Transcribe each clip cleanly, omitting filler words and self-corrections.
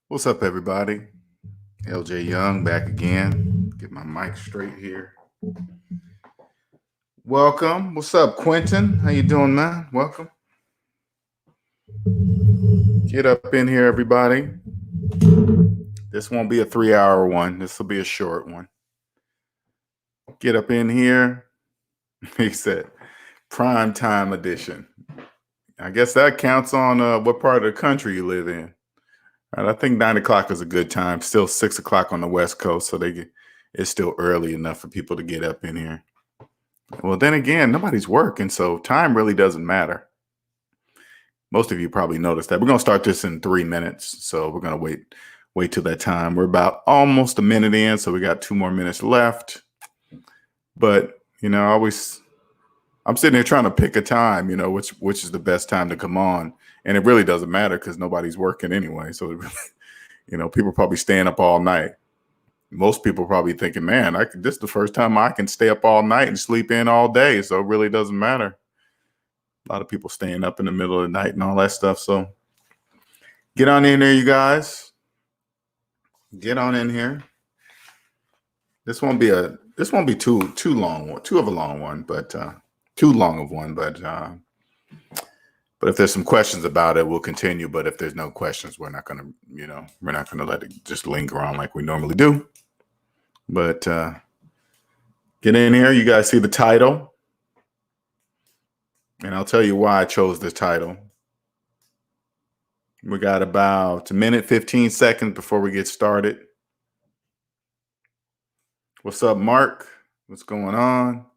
What's up, everybody? LJ Young back again. Get my mic straight here. Welcome. What's up, Quentin? How you doing, man? Welcome. Get up in here, everybody. This won't be a 3-hour one. This will be a short one. Get up in here. He said, prime time edition. I guess that counts on what part of the country you live in. I think 9 o'clock is a good time. Still 6 o'clock on the West Coast, so it's still early enough for people to get up in here. Well, then again, nobody's working, so time really doesn't matter. Most of you probably noticed that. We're going to start this in 3 minutes, so we're going to wait till that time. We're about almost a minute in, so we got 2 more minutes left. But, I'm sitting here trying to pick a time, which is the best time to come on. And it really doesn't matter because nobody's working anyway. So, people are probably staying up all night. Most people are probably thinking, man, this is the first time I can stay up all night and sleep in all day. So it really doesn't matter. A lot of people staying up in the middle of the night and all that stuff. So get on in there, you guys. Get on in here. This won't be too long, too long of one, but if there's some questions about it, we'll continue. But if there's no questions, we're not gonna let it just linger on like we normally do. But get in here. You guys see the title, and I'll tell you why I chose this title. We got about a minute, 15 seconds before we get started. What's up, Mark? What's going on?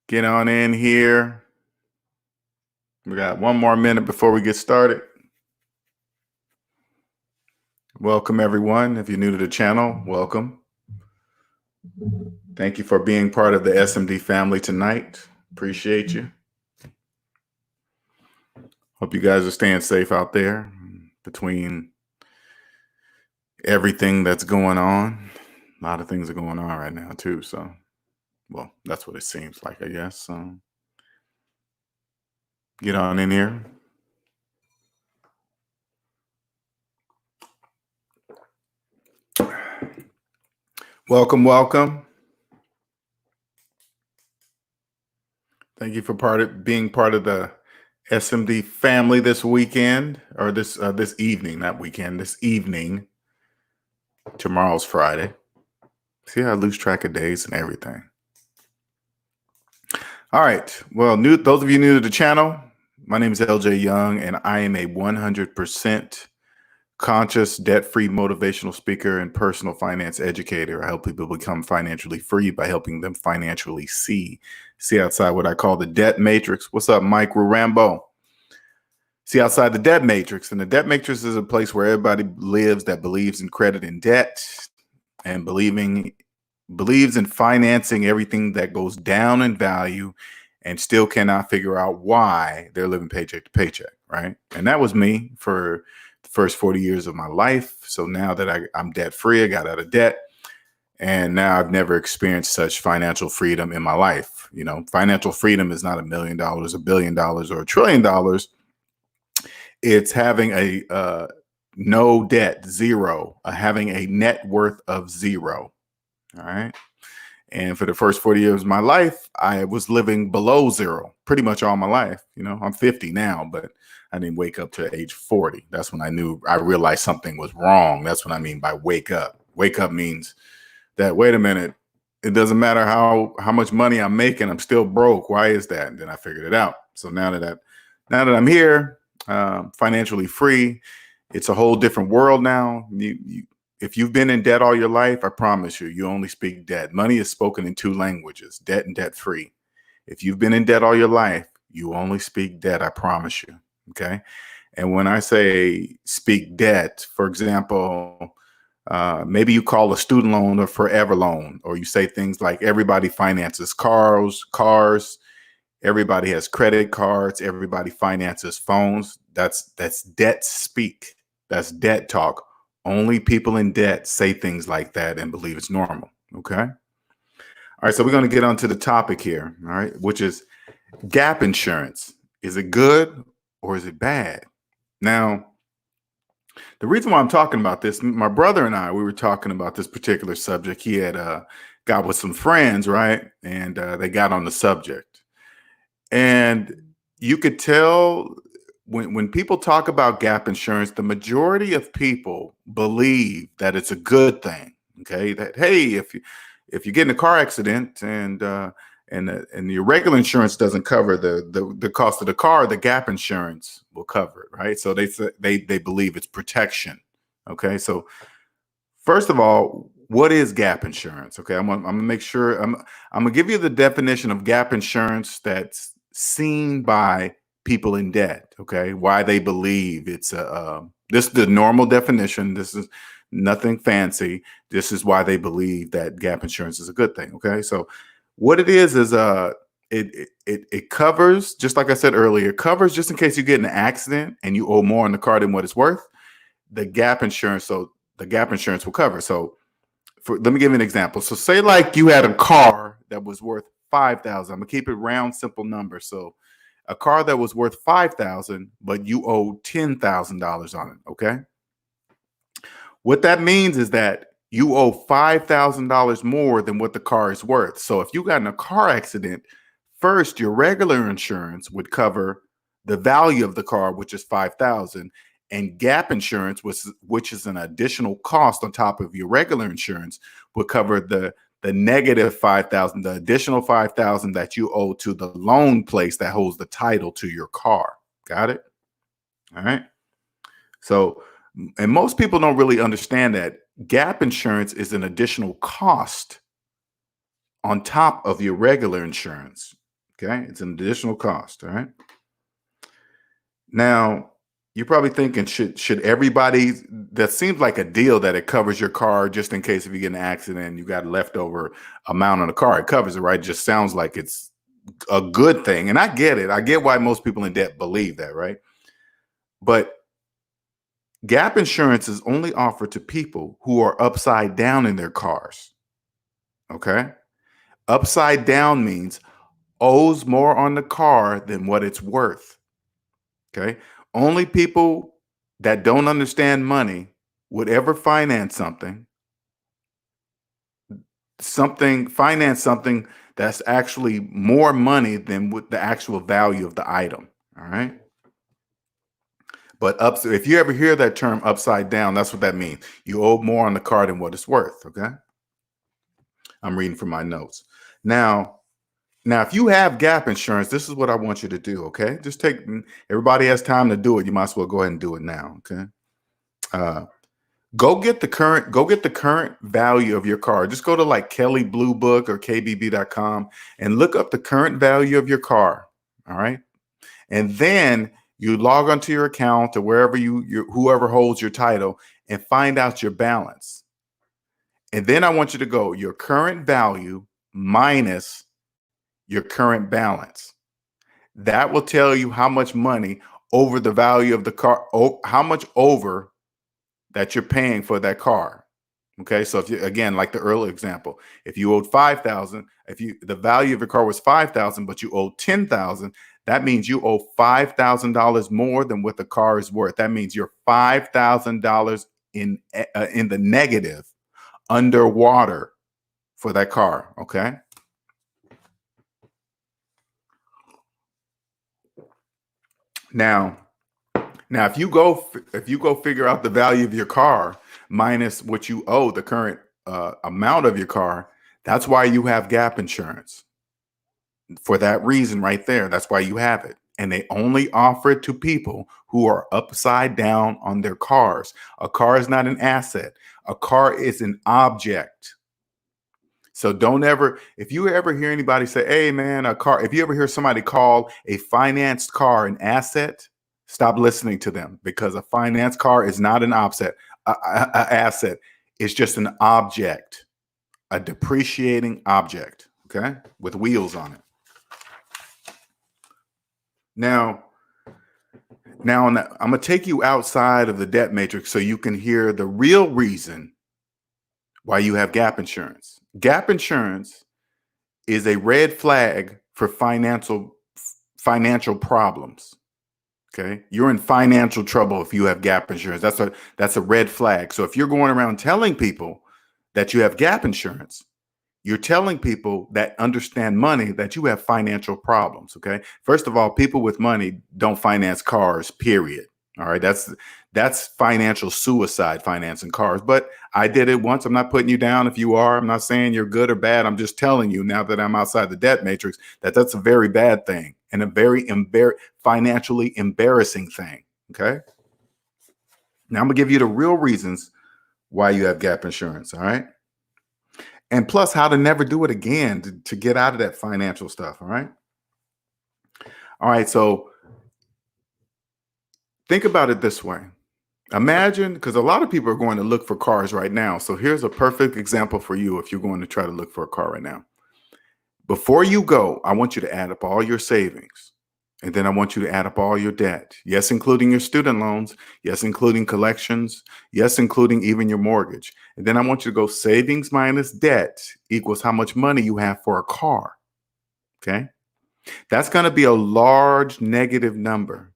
Get on in here. We got 1 more minute before we get started. Welcome, everyone. If you're new to the channel, welcome. Thank you for being part of the SMD family tonight. Appreciate you. Hope you guys are staying safe out there between everything that's going on. A lot of things are going on right now, too. So, well, that's what it seems like, I guess. So, get on in here. Welcome, welcome. Thank you for being part of the SMD family this weekend, or this evening, not weekend, this evening. Tomorrow's Friday. See how I lose track of days and everything. All right. Well, those of you new to the channel, my name is LJ Young, and I am a 100% conscious, debt-free motivational speaker and personal finance educator. I help people become financially free by helping them financially see outside what I call the debt matrix. What's up, Mike Rambo? See outside the debt matrix. And the debt matrix is a place where everybody lives that believes in credit and debt and believes in financing everything that goes down in value and still cannot figure out why they're living paycheck to paycheck, right? And that was me for the first 40 years of my life. So now that I'm debt free, I got out of debt. And now I've never experienced such financial freedom in my life. Financial freedom is not $1 million, $1 billion, or $1 trillion. It's having a no debt, zero, having a net worth of zero. All right. And for the first 40 years of my life, I was living below zero pretty much all my life. I'm 50 now, but I didn't wake up to age 40. That's when I realized something was wrong. That's what I mean by wake up. Wake up means that, wait a minute, it doesn't matter how much money I'm making, I'm still broke. Why is that? And then I figured it out. So now that I'm here, financially free, it's a whole different world now. If you've been in debt all your life, I promise you only speak debt. Money is spoken in 2 languages, debt and debt free. If you've been in debt all your life, you only speak debt, I promise you. Okay. And when I say speak debt, for example, maybe you call a student loan a forever loan, or you say things like everybody finances cars, everybody has credit cards, everybody finances phones. That's debt speak. That's debt talk. Only people in debt say things like that and believe it's normal. Okay. All right. So we're going to get onto the topic here. All right. Which is gap insurance. Is it good or is it bad? Now, the reason why I'm talking about this, my brother and I, we were talking about this particular subject. He had got with some friends, right? And they got on the subject. And you could tell when people talk about gap insurance, the majority of people believe that it's a good thing. Okay, that hey, if you get in a car accident and your regular insurance doesn't cover the cost of the car, the gap insurance will cover it, right? So they believe it's protection. Okay, so first of all, what is gap insurance? Okay, I'm gonna make sure I'm gonna give you the definition of gap insurance that's seen by people in debt. Okay, why they believe it's a this is the normal definition. This is nothing fancy. This is why they believe that gap insurance is a good thing. Okay, so what it is it covers, just like I said earlier, covers just in case you get in an accident and you owe more on the car than what it's worth. The gap insurance, so the gap insurance will cover. So let me give you an example. So say like you had a car that was worth 5,000. I'm gonna keep it round, simple number. So a car that was worth 5,000, but you owe $10,000 on it. Okay. What that means is that you owe $5,000 more than what the car is worth. So if you got in a car accident, first your regular insurance would cover the value of the car, which is 5,000, and gap insurance, which is an additional cost on top of your regular insurance, would cover the negative 5,000, the additional 5,000 that you owe to the loan place that holds the title to your car. Got it? All right. So, and most people don't really understand that gap insurance is an additional cost on top of your regular insurance. Okay. It's an additional cost. All right. Now, you're probably thinking, should everybody, that seems like a deal that it covers your car just in case if you get in an accident and you got a leftover amount on the car, it covers it, right? It just sounds like it's a good thing. And I get it. I get why most people in debt believe that, right? But gap insurance is only offered to people who are upside down in their cars. Okay. Upside down means owes more on the car than what it's worth. Okay. Only people that don't understand money would ever finance finance something that's actually more money than what the actual value of the item. All right. But if you ever hear that term upside down, that's what that means. You owe more on the car than what it's worth. Okay. I'm reading from my notes. Now, if you have gap insurance, this is what I want you to do. Okay. Just everybody has time to do it. You might as well go ahead and do it now. Okay. Go get the current value of your car. Just go to like Kelly Blue Book or KBB.com and look up the current value of your car. All right. And then you log onto your account or wherever whoever holds your title and find out your balance. And then I want you to go your current value minus your current balance. That will tell you how much money over the value of the car, how much over that you're paying for that car. Okay. So if you, again, like the earlier example, if you owed 5,000, the value of your car was 5,000, but you owe 10,000, that means you owe $5,000 more than what the car is worth. That means you're $5,000 in the negative, underwater for that car. Okay. Now if you go figure out the value of your car minus what you owe, the current amount of your car, that's why you have gap insurance. For that reason right there, that's why you have it. And they only offer it to people who are upside down on their cars. A car is not an asset. A car is an object. So if you ever hear anybody say, hey man, a car, if you ever hear somebody call a financed car an asset, stop listening to them, because a finance car is not an asset. It's just an object, a depreciating object, okay, with wheels on it. Now, I'm going to take you outside of the debt matrix so you can hear the real reason why you have gap insurance. Gap insurance is a red flag for financial problems. Okay. You're in financial trouble if you have gap insurance. That's a red flag. So if you're going around telling people that you have gap insurance, you're telling people that understand money that you have financial problems. Okay. First of all, people with money don't finance cars, period. All right. That's financial suicide, financing cars. But I did it once. I'm not putting you down if you are. I'm not saying you're good or bad. I'm just telling you now that I'm outside the debt matrix that that's a very bad thing and a very financially embarrassing thing. Okay. Now I'm gonna give you the real reasons why you have gap insurance. All right. And plus how to never do it again to get out of that financial stuff. All right. All right. So think about it this way. Imagine, because a lot of people are going to look for cars right now. So here's a perfect example for you if you're going to try to look for a car right now. Before you go, I want you to add up all your savings. And then I want you to add up all your debt. Yes, including your student loans. Yes, including collections. Yes, including even your mortgage. And then I want you to go savings minus debt equals how much money you have for a car. Okay. That's going to be a large negative number.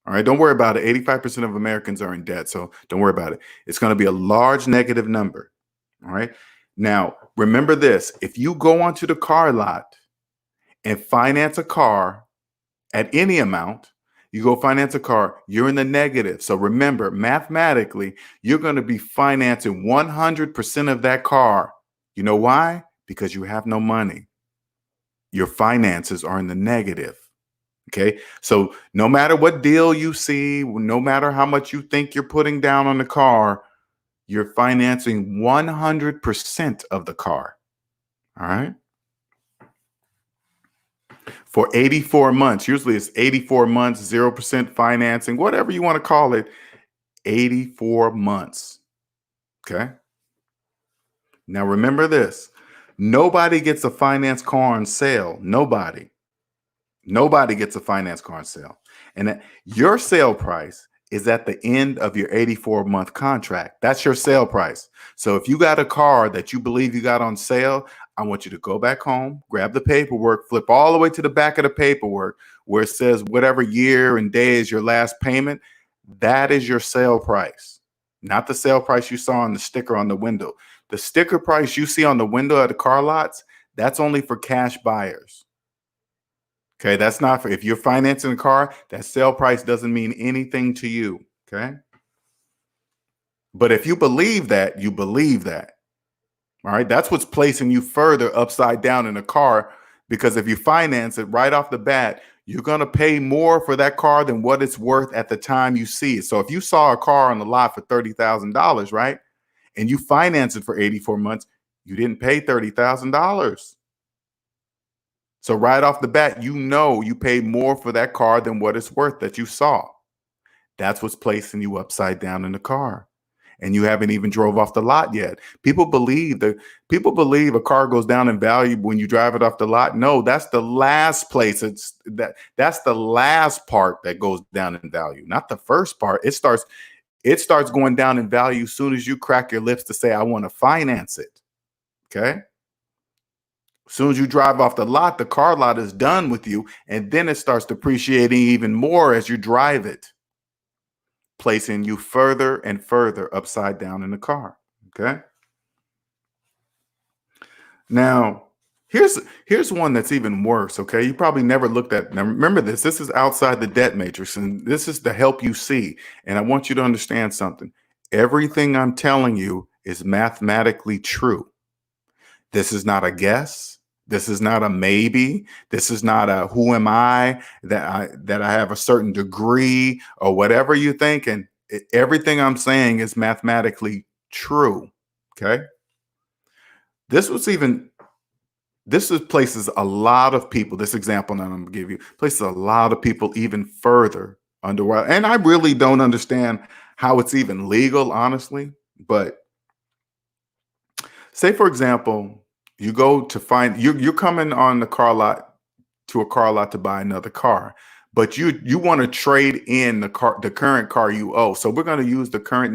All right. Don't worry about it. 85% of Americans are in debt. So don't worry about it. It's going to be a large negative number. All right. Now, remember this. If you go onto the car lot and finance a car at any amount, you go finance a car, you're in the negative. So remember, mathematically, you're going to be financing 100% of that car. You know why? Because you have no money. Your finances are in the negative. Okay. So no matter what deal you see, no matter how much you think you're putting down on the car, you're financing 100% of the car. All right. For 84 months, usually it's 84 months, 0% financing, whatever you want to call it, 84 months. Okay. Now remember this, nobody gets a finance car on sale. Nobody gets a finance car on sale. And your sale price is at the end of your 84-month contract. That's your sale price. So if you got a car that you believe you got on sale, I want you to go back home, grab the paperwork, flip all the way to the back of the paperwork where it says whatever year and day is your last payment. That is your sale price, not the sale price you saw on the sticker on the window. The sticker price you see on the window at the car lots, that's only for cash buyers. Okay, that's not for, if you're financing a car, that sale price doesn't mean anything to you. Okay. But if you believe that, you believe that. All right. That's what's placing you further upside down in a car, because if you finance it right off the bat, you're going to pay more for that car than what it's worth at the time you see it. So if you saw a car on the lot for $30,000, right, and you finance it for 84 months, you didn't pay $30,000. So right off the bat, you know you paid more for that car than what it's worth that you saw. That's what's placing you upside down in the car. And you haven't even drove off the lot yet. People believe a car goes down in value when you drive it off the lot. No, that's the last place. That's the last part that goes down in value, not the first part. It starts going down in value as soon as you crack your lips to say, I want to finance it. Okay. As soon as you drive off the lot, the car lot is done with you, and then it starts depreciating even more as you drive it, placing you further and further upside down in the car. Okay. Now, here's one that's even worse. Okay. You probably never looked at. Now, remember this. This is outside the debt matrix, and this is to help you see. And I want you to understand something. Everything I'm telling you is mathematically true. This is not a guess. This is not a maybe. This is not a who am I that I have a certain degree or whatever you think. And everything I'm saying is mathematically true. Okay. This places a lot of people. This example that I'm gonna give you places a lot of people even further underwater. And I really don't understand how it's even legal, honestly. But say, for example, you go to find you're coming on the car lot to a car lot to buy another car, but you want to trade in the current car you owe. So we're going to use the current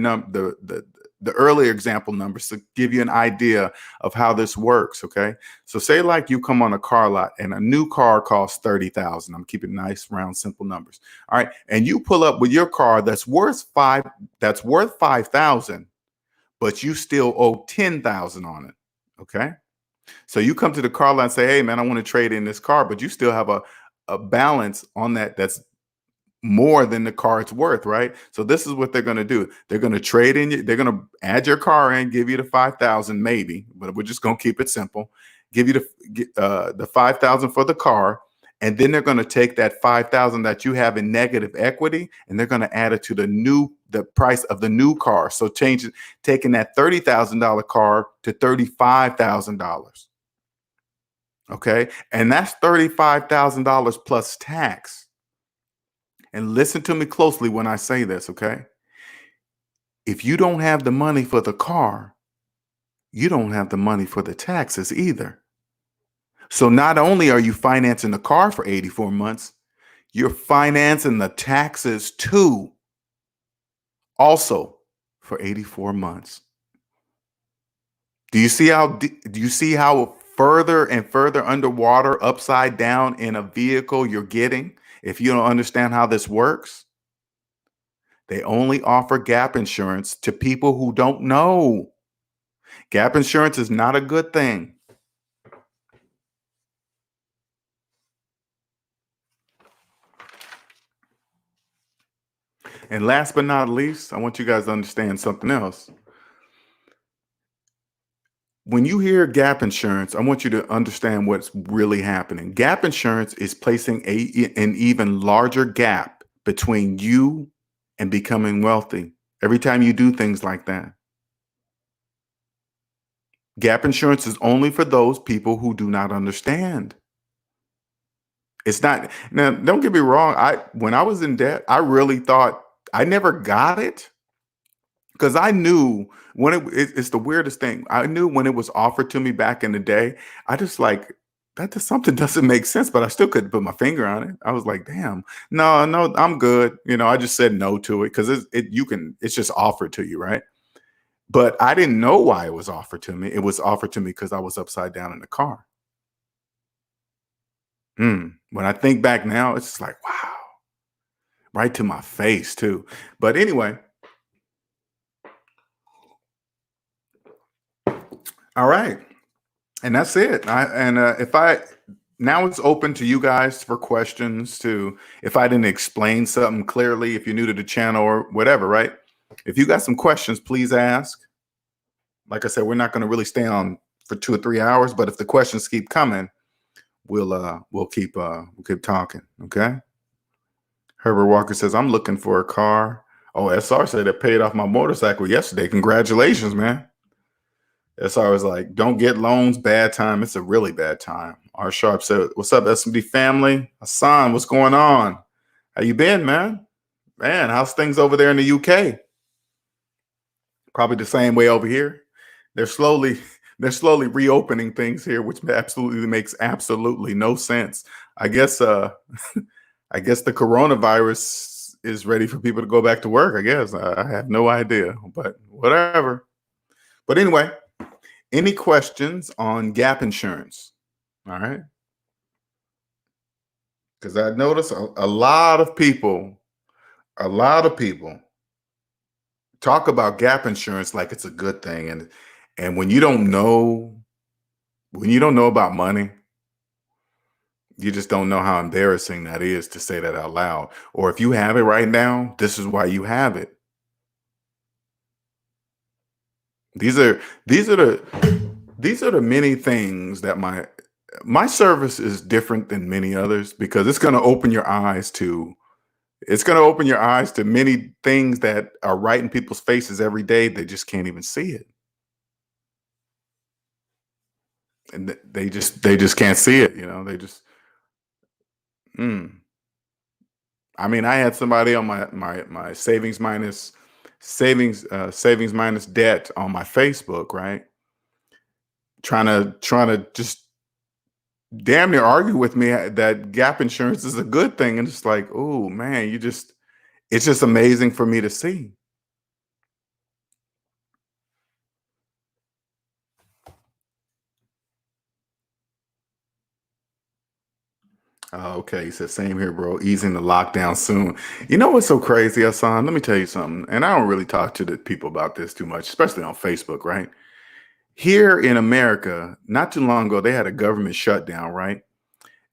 the earlier example numbers to give you an idea of how this works. Okay. So say like you come on a car lot and a new car costs 30,000. I'm keeping nice, round, simple numbers. All right. And you pull up with your car that's worth 5,000, but you still owe 10,000 on it. Okay. So you come to the car lot and say, hey man, I want to trade in this car, but you still have a balance on that that's more than the car it's worth, right? So this is what they're going to do. They're going to trade in, they're going to add your car in, give you the 5,000 maybe, but we're just going to keep it simple. Give you the 5,000 for the car, and then they're going to take that 5,000 that you have in negative equity, and they're going to add it to the price of the new car. So taking that $30,000 car to $35,000. Okay, and that's $35,000 plus tax. And listen to me closely when I say this, okay? If you don't have the money for the car, you don't have the money for the taxes either. So not only are you financing the car for 84 months, you're financing the taxes too, also for 84 months. Do you see how further and further underwater, upside down in a vehicle you're getting if you don't understand how this works? They only offer gap insurance to people who don't know. Gap insurance is not a good thing. And last but not least, I want you guys to understand something else. When you hear gap insurance, I want you to understand what's really happening. Gap insurance is placing an even larger gap between you and becoming wealthy every time you do things like that. Gap insurance is only for those people who do not understand. It's not, now, don't get me wrong. When I was in debt, I really thought I never got it because I knew when it's the weirdest thing. I knew when it was offered to me back in the day, I just like, something doesn't make sense, but I still couldn't put my finger on it. I was like, damn, no, I'm good. I just said no to it because it's just offered to you, right? But I didn't know why it was offered to me. It was offered to me because I was upside down in the car. When I think back now, it's just like, wow, right to my face too. But anyway, all right. And that's it. Now it's open to you guys for questions if I didn't explain something clearly, if you're new to the channel or whatever, right? If you got some questions, please ask. Like I said, we're not going to really stay on for 2 or 3 hours, but if the questions keep coming, we'll keep talking. Okay. Herbert Walker says, I'm looking for a car. Oh, SR said it paid off my motorcycle yesterday. Congratulations, man. SR was like, don't get loans, bad time. It's a really bad time. R Sharp said, what's up, SMD family? Hassan, what's going on? How you been, man? Man, how's things over there in the UK? Probably the same way over here. They're slowly reopening things here, which makes absolutely no sense. I guess the coronavirus is ready for people to go back to work. I guess I have no idea, but whatever. But anyway, any questions on gap insurance? All right. Because I noticed a lot of people talk about gap insurance like it's a good thing. And when you don't know about money, you just don't know how embarrassing that is to say that out loud. Or if you have it right now, this is why you have it. These are the many things that my service is different than many others because it's going to open your eyes to many things that are right in people's faces every day. They just can't even see it. And they just can't see it. They just, I mean, I had somebody on my savings minus debt on my Facebook, right? Trying to just damn near argue with me that gap insurance is a good thing. And it's like, oh man, it's just amazing for me to see. Oh, okay. He said, same here, bro. Easing the lockdown soon. You know what's so crazy, Hassan? Let me tell you something. And I don't really talk to the people about this too much, especially on Facebook, right? Here in America, not too long ago, they had a government shutdown, right?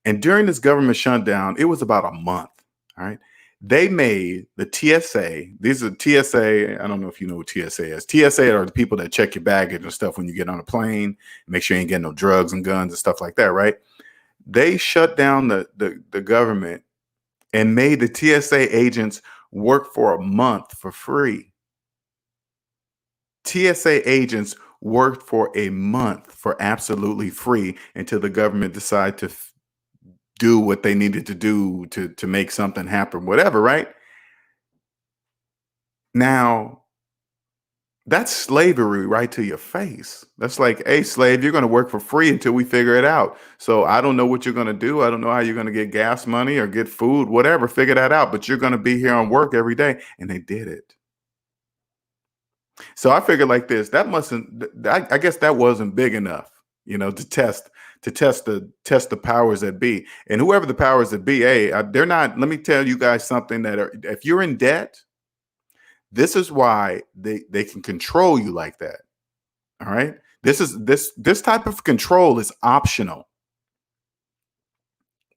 And during this government shutdown, it was about a month. All right. They made the TSA. These are TSA. I don't know if you know what TSA is. TSA are the people that check your baggage and stuff when you get on a plane, make sure you ain't getting no drugs and guns and stuff like that, right? They shut down the government and made the TSA agents work for a month for free. TSA agents worked for a month for absolutely free until the government decided to do what they needed to do to make something happen, whatever, right? Now, that's slavery right to your face. That's like, hey, slave, you're going to work for free until we figure it out. So I don't know what you're going to do. I don't know how you're going to get gas money or get food, whatever. Figure that out. But you're going to be here on work every day. And they did it. So I figured like this, that mustn't, I guess that wasn't big enough, to test the powers that be. And whoever the powers that be, hey, they're not, let me tell you guys something if you're in debt, this is why they can control you like that. All right. This type of control is optional.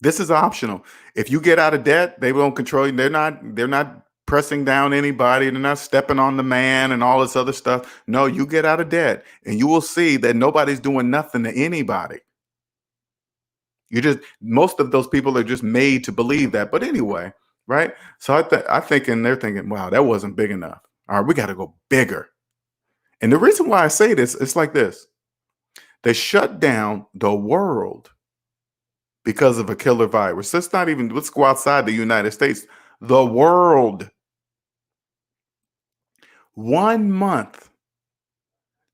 This is optional. If you get out of debt, they won't control you. They're not pressing down anybody. They're not stepping on the man and all this other stuff. No, you get out of debt and you will see that nobody's doing nothing to anybody. Most of those people are just made to believe that. But anyway, right? So they're thinking, wow, that wasn't big enough. All right, we got to go bigger. And the reason why I say this, it's like this. They shut down the world because of a killer virus. Let's go outside the United States. The world. 1 month.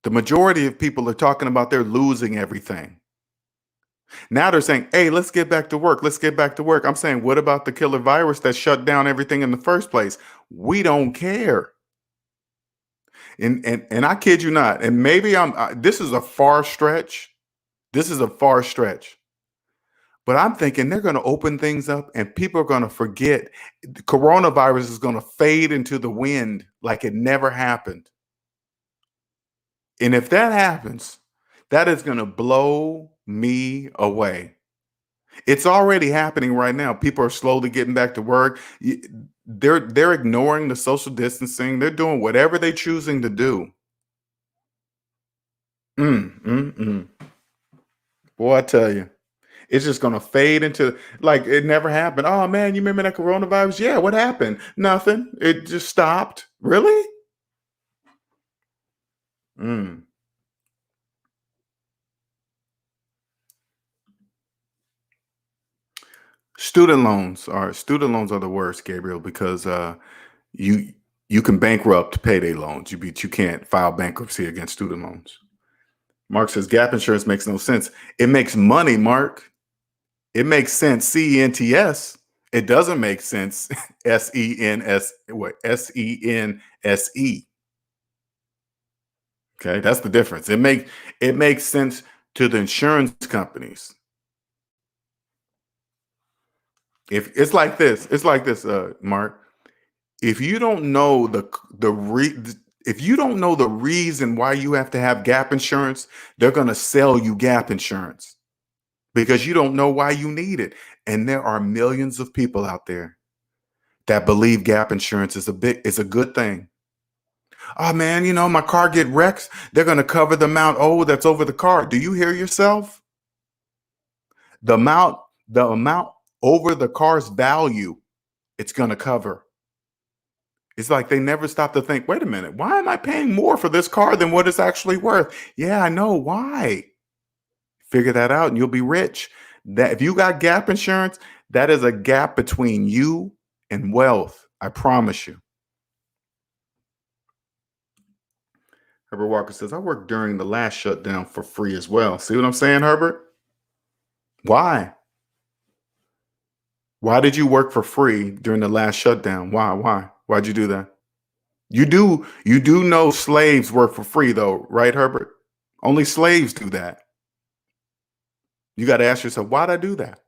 The majority of people are talking about they're losing everything. Now they're saying, hey, let's get back to work. Let's get back to work. I'm saying, what about the killer virus that shut down everything in the first place? We don't care. And I kid you not. And maybe this is a far stretch. This is a far stretch. But I'm thinking they're going to open things up and people are going to forget. The coronavirus is going to fade into the wind like it never happened. And if that happens, that is going to blow me away. It's already happening right now. People are slowly getting back to work. They're ignoring the social distancing. They're doing whatever they're choosing to do. Boy, I tell you, it's just going to fade into like it never happened. Oh man, you remember that coronavirus? Yeah, what happened? Nothing. It just stopped. Really? Student loans are the worst, Gabriel, because you you can bankrupt payday loans. You can't file bankruptcy against student loans. Mark says gap insurance makes no sense. It makes money, Mark. It makes sense. CENTS. It doesn't make sense. SENSE. Okay, that's the difference. It makes sense to the insurance companies. If it's like this, Mark. If you don't know if you don't know the reason why you have to have gap insurance, they're going to sell you gap insurance because you don't know why you need it. And there are millions of people out there that believe gap insurance is a good thing. Oh man, my car get wrecked. They're going to cover the amount that's over the car. Do you hear yourself? The amount over the car's value, it's going to cover. It's like they never stop to think, wait a minute, why am I paying more for this car than what it's actually worth? Yeah, I know why. Figure that out and you'll be rich. That if you got gap insurance, that is a gap between you and wealth. I promise you. Herbert Walker says, I worked during the last shutdown for free as well. See what I'm saying, Herbert? Why? Why did you work for free during the last shutdown? Why'd you do that? You do know slaves work for free though, right, Herbert? Only slaves do that. You got to ask yourself, why'd I do that?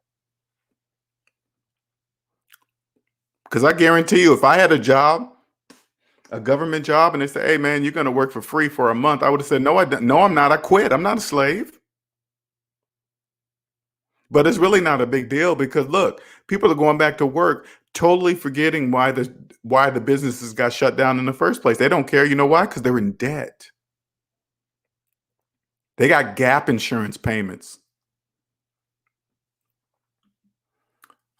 Because I guarantee you, if I had a job, a government job, and they say, "Hey, man, you're going to work for free for a month," I would have said, "No, no, I'm not. I quit. I'm not a slave." But it's really not a big deal because look, people are going back to work, totally forgetting why the businesses got shut down in the first place. They don't care. You know why? Because they're in debt. They got gap insurance payments.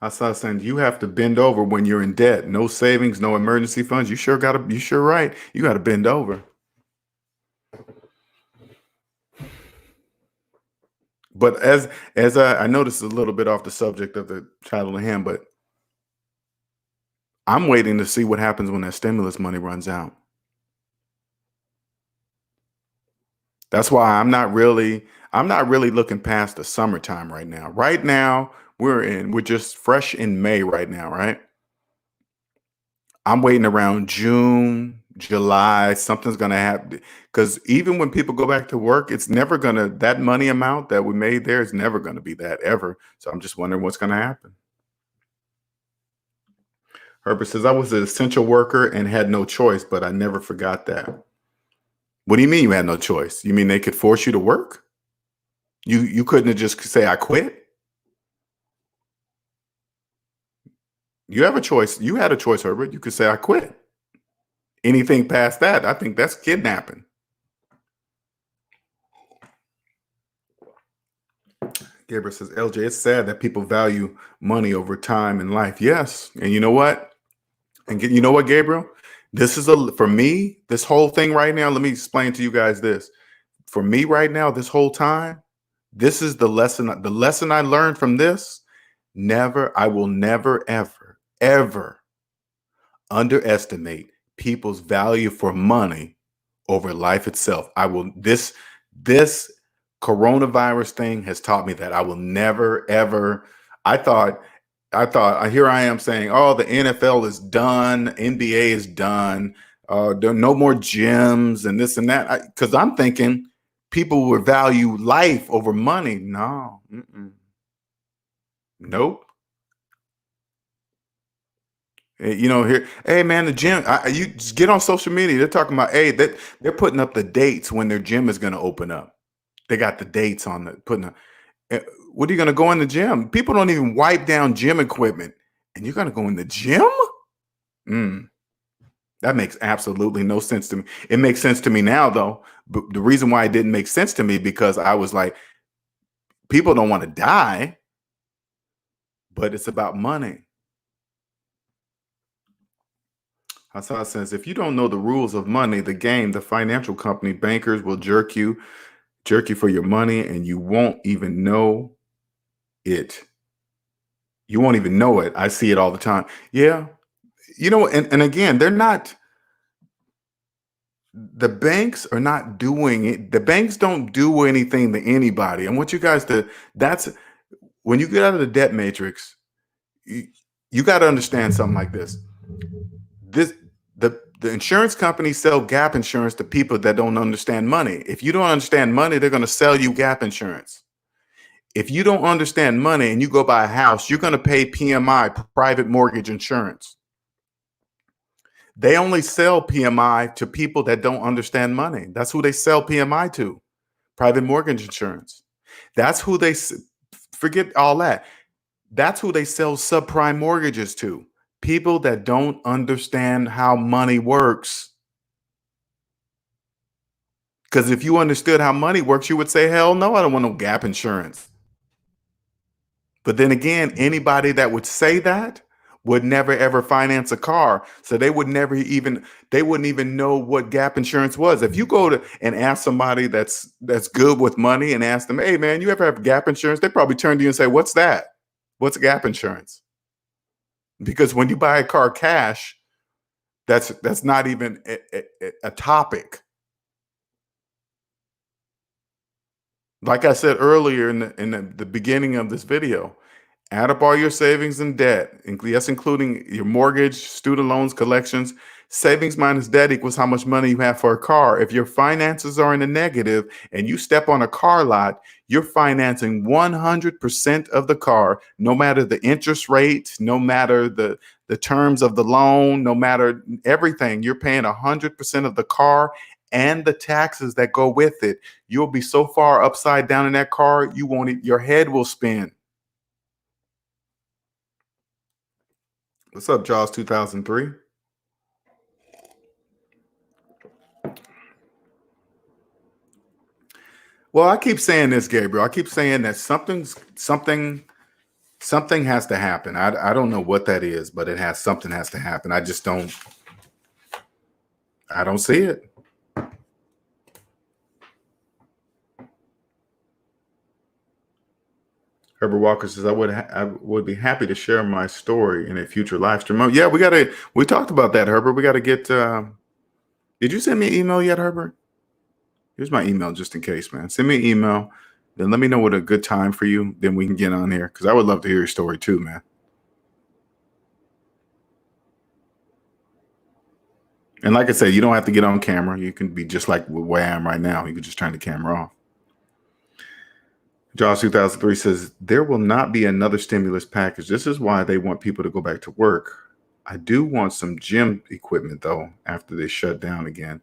I saw saying you have to bend over when you're in debt. No savings, no emergency funds. You sure right. You gotta bend over. But as I noticed a little bit off the subject of the title of hand, but I'm waiting to see what happens when that stimulus money runs out. That's why I'm not really looking past the summertime right now. Right now, we're just fresh in May right now, right? I'm waiting around June, July, something's gonna happen. Because even when people go back to work, it's never gonna that money amount that we made there is never gonna be that ever. So I'm just wondering what's gonna happen. Herbert says, I was an essential worker and had no choice, but I never forgot that. What do you mean you had no choice? You mean they could force you to work? You couldn't have just say I quit? You have a choice. You had a choice, Herbert. You could say I quit. Anything past that, I think that's kidnapping. Gabriel says, LJ, it's sad that people value money over time in life. Yes. And you know what? You know what, Gabriel? This is for me, this whole thing right now. Let me explain to you guys this. For me right now, this whole time, this is the lesson. The lesson I learned from this, I will never, ever, ever underestimate people's value for money over life itself. This coronavirus thing has taught me that I will never, ever. I thought, here I am saying, oh, the NFL is done, NBA is done, there are no more gyms and this and that. Because I'm thinking people would value life over money. No, nope. You know, here, hey man, the gym. You just get on social media. They're talking about, hey, that they're putting up the dates when their gym is going to open up. They got the dates on the putting up. What are you going to go in the gym? People don't even wipe down gym equipment, and you're going to go in the gym? That makes absolutely no sense to me. It makes sense to me now, though. But the reason why it didn't make sense to me because I was like, people don't want to die, but it's about money. Hassan says, if you don't know the rules of money, the game, the financial company, bankers will jerk you for your money, and you won't even know it. You won't even know it. I see it all the time. Yeah. You know, and again, the banks are not doing it. The banks don't do anything to anybody. I want you guys that's when you get out of the debt matrix, you got to understand something like this. The insurance companies sell gap insurance to people that don't understand money. If you don't understand money, they're going to sell you gap insurance. If you don't understand money and you go buy a house, you're going to pay PMI, private mortgage insurance. They only sell PMI to people that don't understand money. That's who they sell PMI to, private mortgage insurance. That's who they forget all that. That's who they sell subprime mortgages to. People that don't understand how money works. Because if you understood how money works, you would say, hell no, I don't want no gap insurance. But then again, anybody that would say that would never ever finance a car. So they wouldn't even know what gap insurance was. If you go and ask somebody that's good with money and ask them, hey man, you ever have gap insurance? They probably turn to you and say, what's that? What's gap insurance? Because when you buy a car cash, that's not even a topic. Like I said earlier in the beginning of this video, add up all your savings and debt, yes, including your mortgage, student loans, collections, Savings minus debt equals how much money you have for a car. If your finances are in the negative and you step on a car lot, you're financing 100% of the car, no matter the interest rate, no matter the terms of the loan, no matter everything. You're paying 100% of the car and the taxes that go with it. You'll be so far upside down in that car, you won't. Your head will spin. What's up, Jaws 2003? Well, I keep saying this, Gabriel. I keep saying that something has to happen. I don't know what that is, but something has to happen. I don't see it. Herbert Walker says, I would be happy to share my story in a future live stream. Oh, yeah, we talked about that, Herbert. We got to get, did you send me an email yet, Herbert? Here's my email just in case, man. Send me an email. Then let me know what a good time for you. Then we can get on here because I would love to hear your story too, man. And like I said, you don't have to get on camera. You can be just like where I am right now. You can just turn the camera off. Josh 2003 says, there will not be another stimulus package. This is why they want people to go back to work. I do want some gym equipment, though, after they shut down again.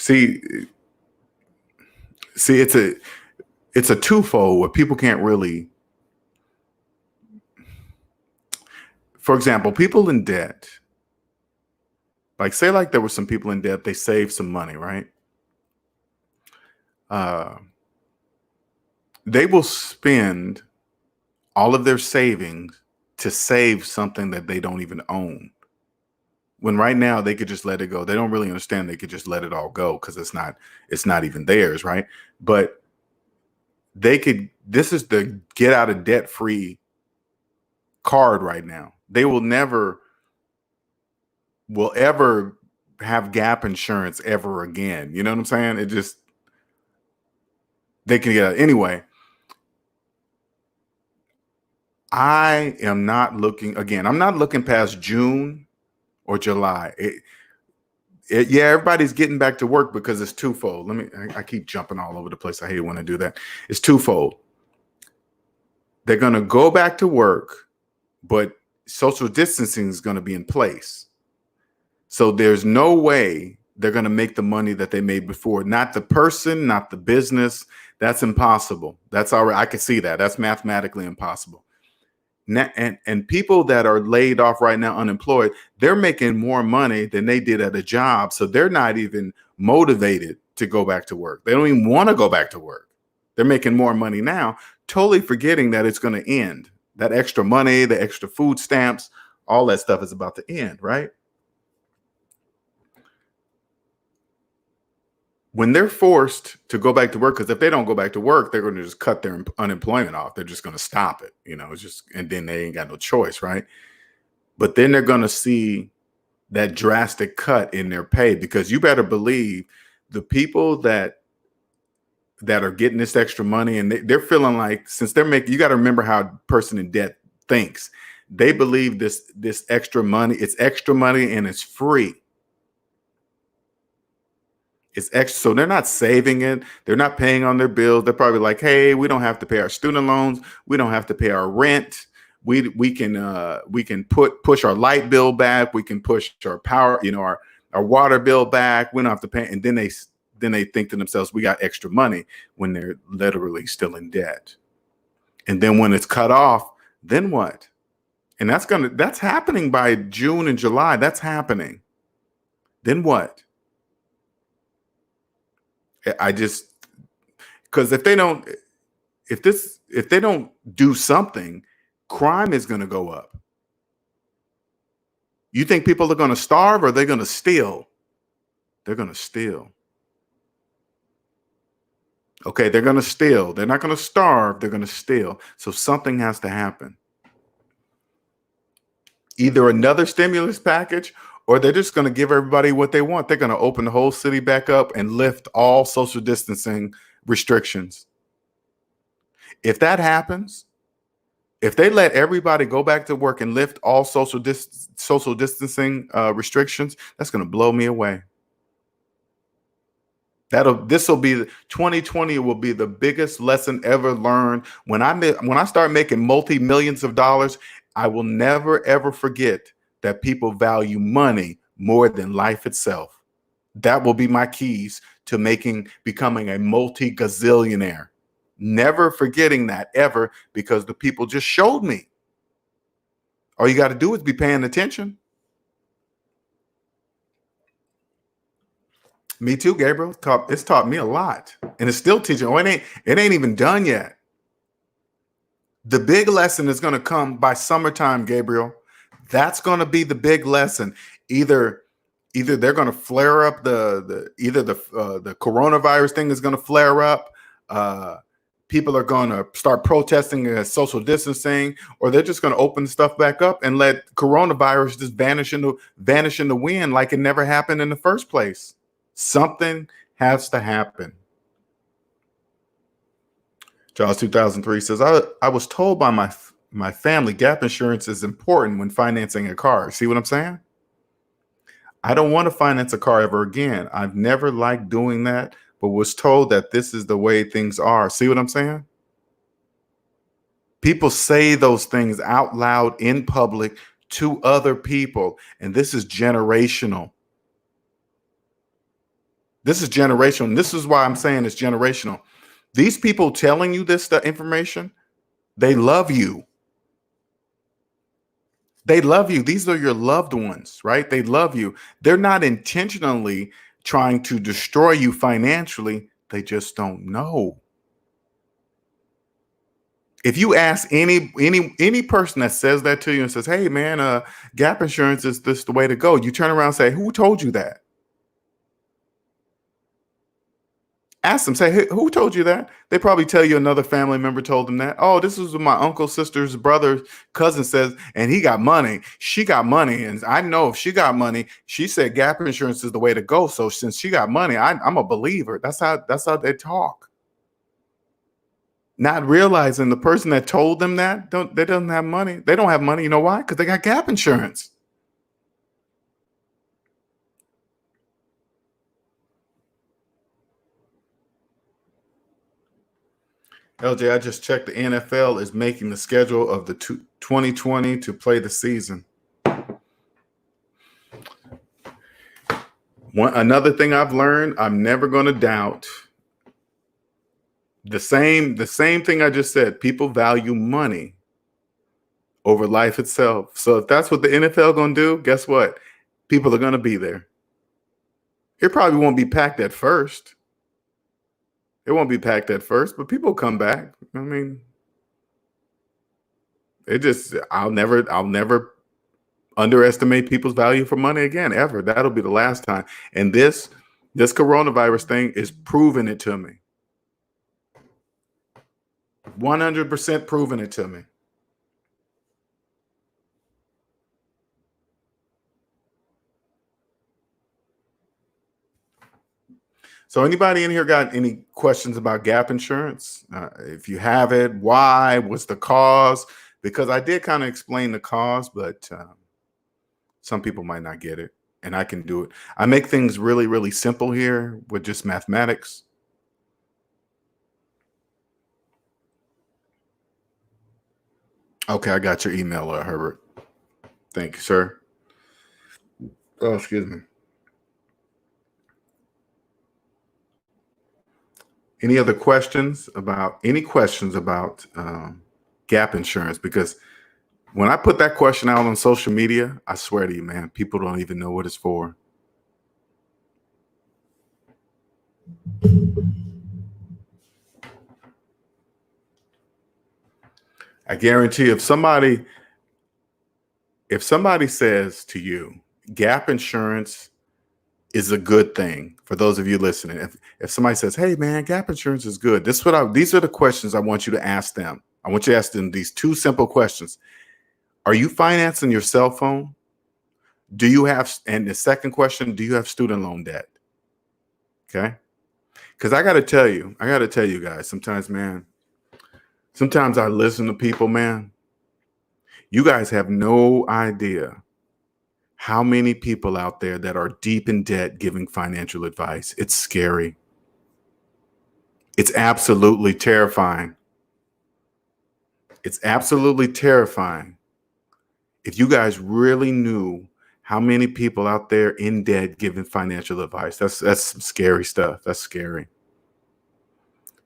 See, it's a twofold where people can't really. For example, people in debt, like say like there were some people in debt, they saved some money, right? They will spend all of their savings to save something that they don't even own. When right now they could just let it go. They don't really understand they could just let it all go because it's not even theirs, right? But this is the get out of debt free card right now. They will ever have gap insurance ever again. You know what I'm saying? They can get out. Anyway, I am not looking, again, I'm not looking past June or July. Yeah, everybody's getting back to work because it's twofold. I keep jumping all over the place. I hate when I do that. It's twofold. They're going to go back to work, but social distancing is going to be in place. So there's no way they're going to make the money that they made before. Not the person, not the business. That's impossible. That's all right. I can see that. That's mathematically impossible. And people that are laid off right now, unemployed, they're making more money than they did at a job. So they're not even motivated to go back to work. They don't even want to go back to work. They're making more money now, totally forgetting that it's going to end. That extra money, the extra food stamps, all that stuff is about to end, right? When they're forced to go back to work, because if they don't go back to work, they're going to just cut their unemployment off. They're just going to stop it, and then they ain't got no choice, right? But then they're going to see that drastic cut in their pay, because you better believe the people that are getting this extra money and they're feeling like, since they're making, you got to remember how a person in debt thinks. They believe this extra money, it's extra money and it's free. It's extra, so they're not saving it. They're not paying on their bills. They're probably like, "Hey, we don't have to pay our student loans. We don't have to pay our rent. We can push our light bill back. We can push our power, our water bill back. We don't have to pay." And then they think to themselves, "We got extra money," when they're literally still in debt. And then when it's cut off, then what? And that's happening by June and July. That's happening. Then what? Because if they don't do something, crime is going to go up. You think people are going to starve, or are they going to steal? They're going to steal. Okay, they're going to steal. They're not going to starve. They're going to steal. So something has to happen. Either another stimulus package, or they're just going to give everybody what they want. They're going to open the whole city back up and lift all social distancing restrictions. If that happens, If they let everybody go back to work and lift all social distancing restrictions, that's going to blow me away. This will be 2020 will be the biggest lesson ever learned. When I start making multi-millions of dollars, I will never ever forget that people value money more than life itself. That will be my keys to becoming a multi-gazillionaire. Never forgetting that ever, because the people just showed me. All you got to do is be paying attention. Me too, Gabriel. It's taught me a lot, and it's still teaching. Oh, it ain't even done yet. The big lesson is going to come by summertime, Gabriel. That's going to be the big lesson. Either they're going to flare up the coronavirus thing is going to flare up. People are going to start protesting against social distancing, or they're just going to open stuff back up and let coronavirus just vanish in the wind like it never happened in the first place. Something has to happen. Charles 2003 says, I was told by my family gap insurance is important when financing a car. See what I'm saying? I don't want to finance a car ever again. I've never liked doing that, but was told that this is the way things are. See what I'm saying? People say those things out loud in public to other people, and this is generational. This is generational. And this is why I'm saying it's generational. These people telling you this information, they love you. They love you. These are your loved ones, right? They love you. They're not intentionally trying to destroy you financially. They just don't know. If you ask any person that says that to you and says, hey man, gap insurance is this the way to go, you turn around and say, who told you that? Ask them, say, hey, who told you that? They probably tell you another family member told them that. Oh, this is what my uncle, sister's brother, cousin says, and he got money. She got money. And I know if she got money, she said gap insurance is the way to go. So since she got money, I'm a believer. That's how they talk. Not realizing the person that told them that they don't have money. They don't have money. You know why? Because they got gap insurance. LJ, I just checked. The NFL is making the schedule of the 2020 to play the season. Another thing I've learned, I'm never going to doubt the same thing I just said. People value money over life itself. So if that's what the NFL going to do, guess what? People are going to be there. It probably won't be packed at first. It won't be packed at first, but people come back. I mean, I'll never underestimate people's value for money again, ever. That'll be the last time. And this coronavirus thing is proving it to me. 100% proving it to me. So anybody in here got any questions about gap insurance? If you have it, why? What's the cause? Because I did kind of explain the cause, but some people might not get it, and I can do it. I make things really, really simple here with just mathematics. Okay, I got your email, Herbert. Thank you, sir. Oh, excuse me. Any other questions about gap insurance? Because when I put that question out on social media, I swear to you, man, people don't even know what it's for. I guarantee if somebody says to you, gap insurance is a good thing, for those of you listening, if somebody says, hey man, gap insurance is good, these are the questions I want you to ask them. I want you to ask them these two simple questions. Are you financing your cell phone? And the second question, do you have student loan debt? Okay. Because I got to tell you guys, sometimes I listen to people, man. You guys have no idea how many people out there that are deep in debt giving financial advice. It's scary. It's absolutely terrifying. It's absolutely terrifying. If you guys really knew how many people out there in debt giving financial advice, that's some scary stuff. That's scary.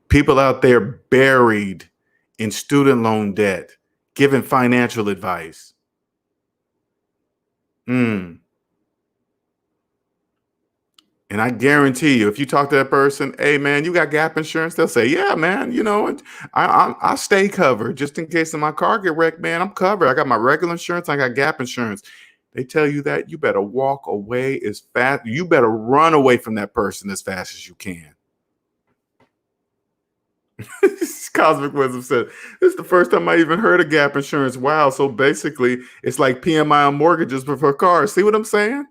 People out there buried in student loan debt giving financial advice. And I guarantee you, if you talk to that person, hey man, you got gap insurance? They'll say, yeah, man, you know, I stay covered just in case my car get wrecked, man. I'm covered. I got my regular insurance. I got gap insurance. They tell you that, you better walk away as fast. You better run away from that person as fast as you can. Cosmic Wisdom said, this is the first time I even heard of gap insurance. Wow. So basically, it's like PMI on mortgages for cars. See what I'm saying?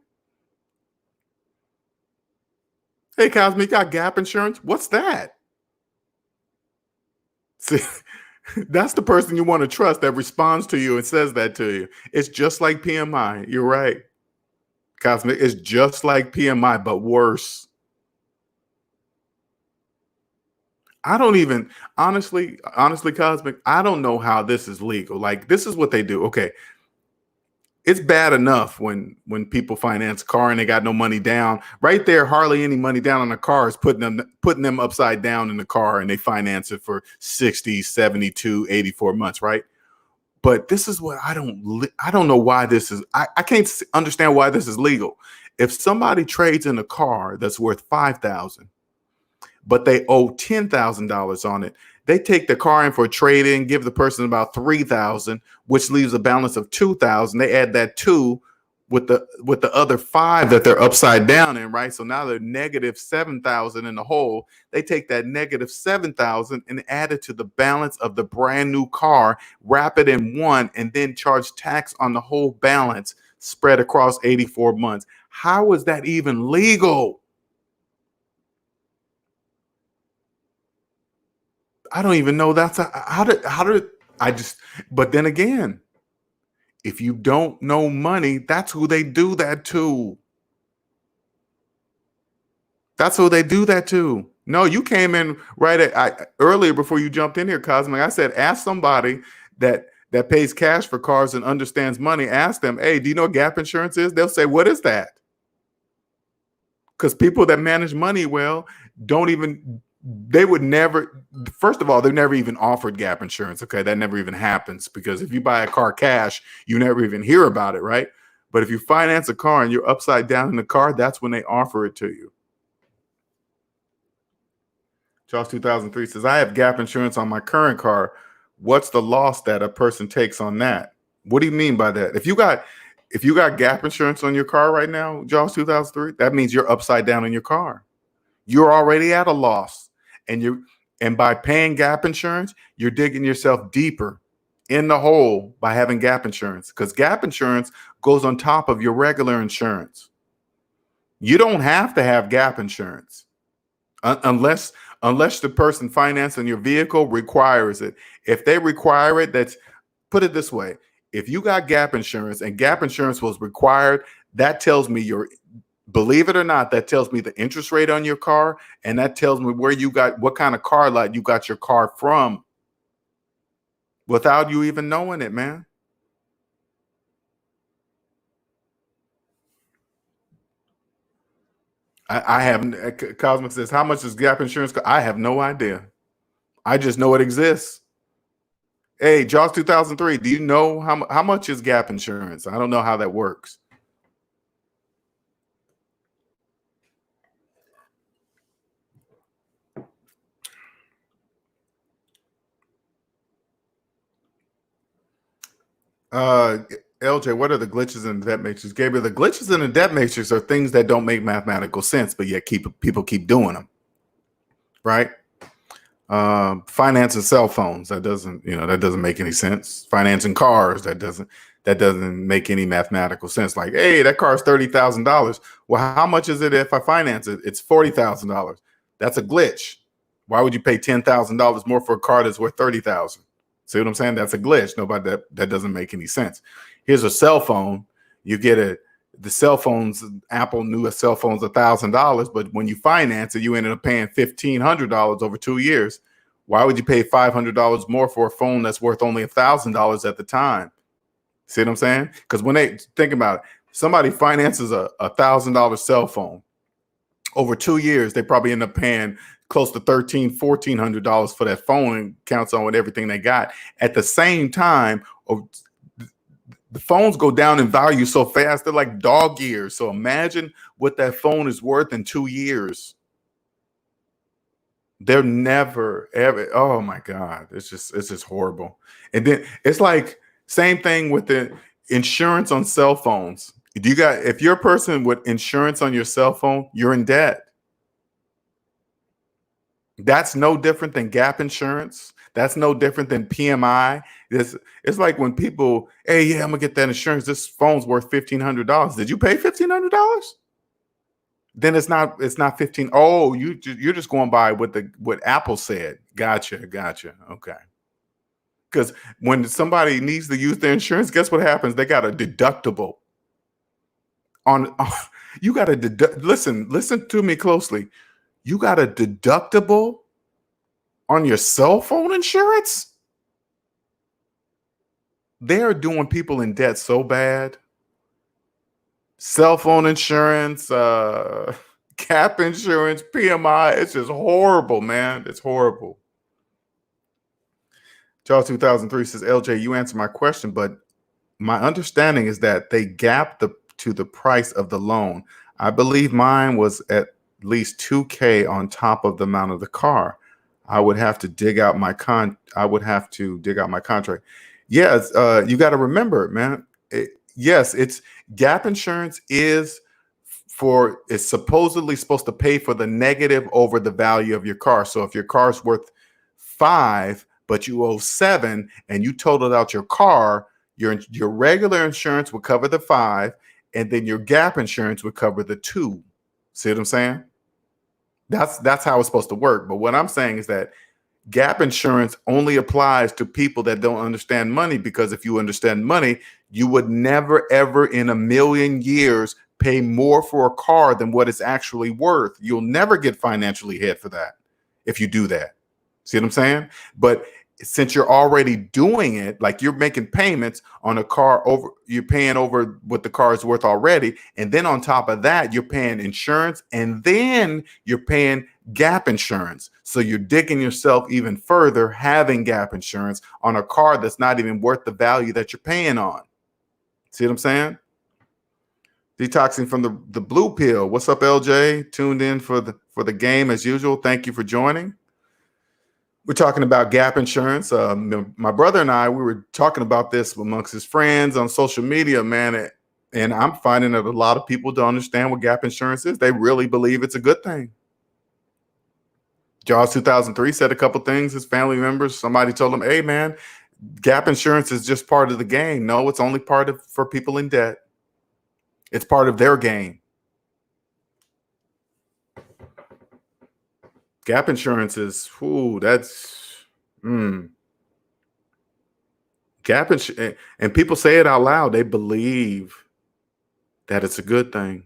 Hey, Cosmic, got gap insurance? What's that? See, that's the person you want to trust that responds to you and says that to you. It's just like PMI. You're right. Cosmic, it's just like PMI, but worse. I don't even, honestly, Cosmic, I don't know how this is legal. Like, this is what they do. Okay. It's bad enough when people finance a car and they got no money down. Right there, hardly any money down on a car is putting them upside down in the car, and they finance it for 60, 72, 84 months, right? But this is what I don't know why this is. I can't understand why this is legal. If somebody trades in a car that's worth $5,000, but they owe $10,000 on it, they take the car in for a trade-in, give the person about $3,000, which leaves a balance of $2,000. They add that two with the other $5,000 that they're upside down in, right? So now they're negative $7,000 in the hole. They take that negative $7,000 and add it to the balance of the brand new car, wrap it in one, and then charge tax on the whole balance spread across 84 months. How is that even legal? I don't even know how did I just, but then again, if you don't know money, that's who they do that to. That's who they do that to. No, you came in earlier before you jumped in here, Cosmic. I said, ask somebody that pays cash for cars and understands money. Ask them, hey, do you know what gap insurance is? They'll say, what is that? Because people that manage money well they would never, first of all, they've never even offered gap insurance. Okay. That never even happens, because if you buy a car cash, you never even hear about it. Right. But if you finance a car and you're upside down in the car, that's when they offer it to you. Charles 2003 says, I have gap insurance on my current car. What's the loss that a person takes on that? What do you mean by that? If you got gap insurance on your car right now, Charles 2003, that means you're upside down in your car. You're already at a loss. And by paying gap insurance, you're digging yourself deeper in the hole by having gap insurance, because gap insurance goes on top of your regular insurance. You don't have to have gap insurance unless the person financing your vehicle requires it. If they require it, put it this way. If you got gap insurance and gap insurance was required, that tells me believe it or not, that tells me the interest rate on your car, and that tells me what kind of car lot you got your car from, without you even knowing it, man. I haven't. Cosmic says, how much is gap insurance? I have no idea. I just know it exists. Hey, Jaws 2003, do you know how much is gap insurance? I don't know how that works. LJ, what are the glitches in the debt matrix? Gabriel, the glitches in the debt matrix are things that don't make mathematical sense, but yet people keep doing them, right? Financing cell phones, that doesn't make any sense. Financing cars, that doesn't make any mathematical sense. Like, hey, that car is $30,000. Well, how much is it if I finance it? It's $40,000. That's a glitch. Why would you pay $10,000 more for a car that's worth $30,000? See what I'm saying? That's a glitch. That doesn't make any sense. Here's a cell phone. You get the cell phones. Apple knew a cell phone's $1,000, but when you finance it, you ended up paying $1,500 over 2 years. Why would you pay $500 more for a phone that's worth only $1,000 at the time? See what I'm saying? Because when they think about it, somebody finances a $1,000 cell phone over 2 years, they probably end up paying close to $1,400 for that phone, and counts on with everything they got. At the same time, the phones go down in value so fast, they're like dog years. So imagine what that phone is worth in 2 years. They're never ever. Oh my God, it's just horrible. And then it's like same thing with the insurance on cell phones. If you're a person with insurance on your cell phone, you're in debt. That's no different than gap insurance. That's no different than PMI. It's like when people, hey, yeah, I'm gonna get that insurance. This phone's worth $1,500. Did you pay $1,500? Then it's not 15. Oh, you're just going by what Apple said. Gotcha. Okay. Because when somebody needs to use their insurance, guess what happens? They got a deductible on you got to deduct. Listen to me closely. You got a deductible on your cell phone insurance? They're doing people in debt so bad. Cell phone insurance, cap insurance, PMI. It's just horrible, man. It's horrible. Charles 2003 says, LJ, you answered my question, but my understanding is that they gap to the price of the loan. I believe mine was at least $2,000 on top of the amount of the car. I would have to dig out my contract. Yes, you got to remember, man. Yes, it's gap insurance is supposedly supposed to pay for the negative over the value of your car. So if your car's worth 5, but you owe 7, and you totaled out your car, your regular insurance would cover the 5, and then your gap insurance would cover the 2. See what I'm saying? That's how it's supposed to work. But what I'm saying is that gap insurance only applies to people that don't understand money, because if you understand money, you would never, ever in a million years pay more for a car than what it's actually worth. You'll never get financially hit for that if you do that. See what I'm saying? But since you're already doing it, like you're making payments on a car you're paying over what the car is worth already. And then on top of that, you're paying insurance, and then you're paying gap insurance. So you're digging yourself even further having gap insurance on a car that's not even worth the value that you're paying on. See what I'm saying? Detoxing from the Blue Pill. What's up, LJ? Tuned in for the game as usual. Thank you for joining. We're talking about gap insurance. My brother and I, we were talking about this amongst his friends on social media, man. And I'm finding that a lot of people don't understand what gap insurance is. They really believe it's a good thing. Jaws 2003 said a couple things. His family members, somebody told him, hey, man, gap insurance is just part of the game. No, it's only for people in debt. It's part of their game. Gap insurance is, gap insurance, and people say it out loud. They believe that it's a good thing.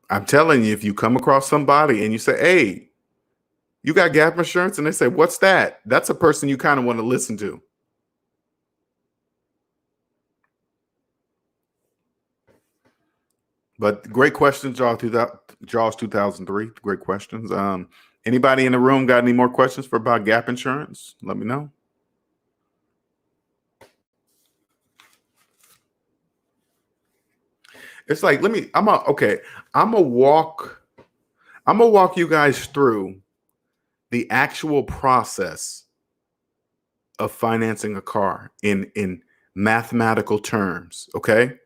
I'm telling you, if you come across somebody and you say, hey, you got gap insurance, and they say, what's that? That's a person you kind of want to listen to. But great questions, Jaws 2003. Great questions. Anybody in the room got any more questions about gap insurance? Let me know. It's like, I'm gonna walk you guys through the actual process of financing a car in mathematical terms. Okay.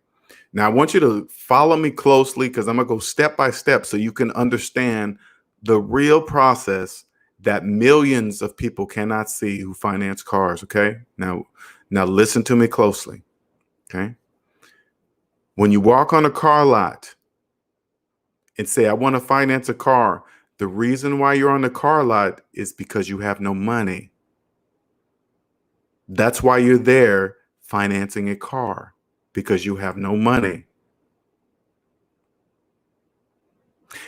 Now, I want you to follow me closely, because I'm going to go step by step so you can understand the real process that millions of people cannot see who finance cars. Okay. Now listen to me closely. Okay. When you walk on a car lot and say, I want to finance a car, The reason why you're on the car lot is because you have no money. That's why you're there financing a car, because you have no money.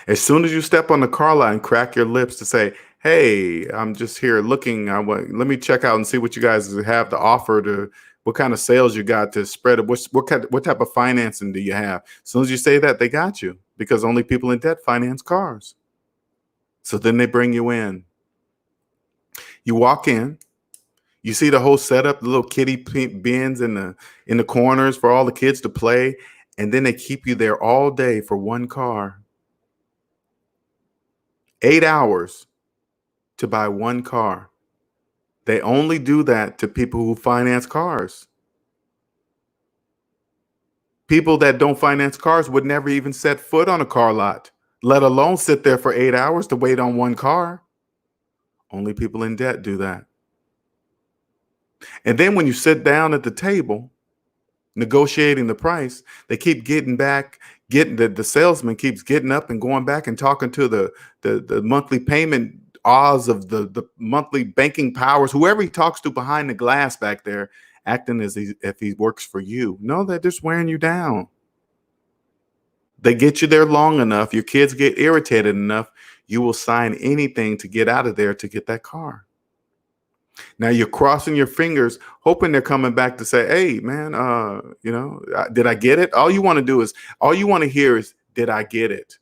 As soon as you step on the car lot and crack your lips to say, hey, I'm just here looking, let me check out and see what you guys have to offer, to what kind of sales you got to spread it. What type of financing do you have? As soon as you say that, they got you, because only people in debt finance cars. So then they bring you in. You walk in, you see the whole setup, the little kiddie bins in the corners for all the kids to play, and then they keep you there all day for one car. 8 hours to buy one car. They only do that to people who finance cars. People that don't finance cars would never even set foot on a car lot, let alone sit there for 8 hours to wait on one car. Only people in debt do that. And then when you sit down at the table negotiating the price, they keep the salesman keeps getting up and going back and talking to the monthly payment odds of the monthly banking powers, whoever he talks to behind the glass back there, acting as if he works for you. No, they're just wearing you down. They get you there long enough, your kids get irritated enough, you will sign anything to get out of there to get that car. Now you're crossing your fingers, hoping they're coming back to say, hey, man, did I get it? All you want to hear is, did I get it?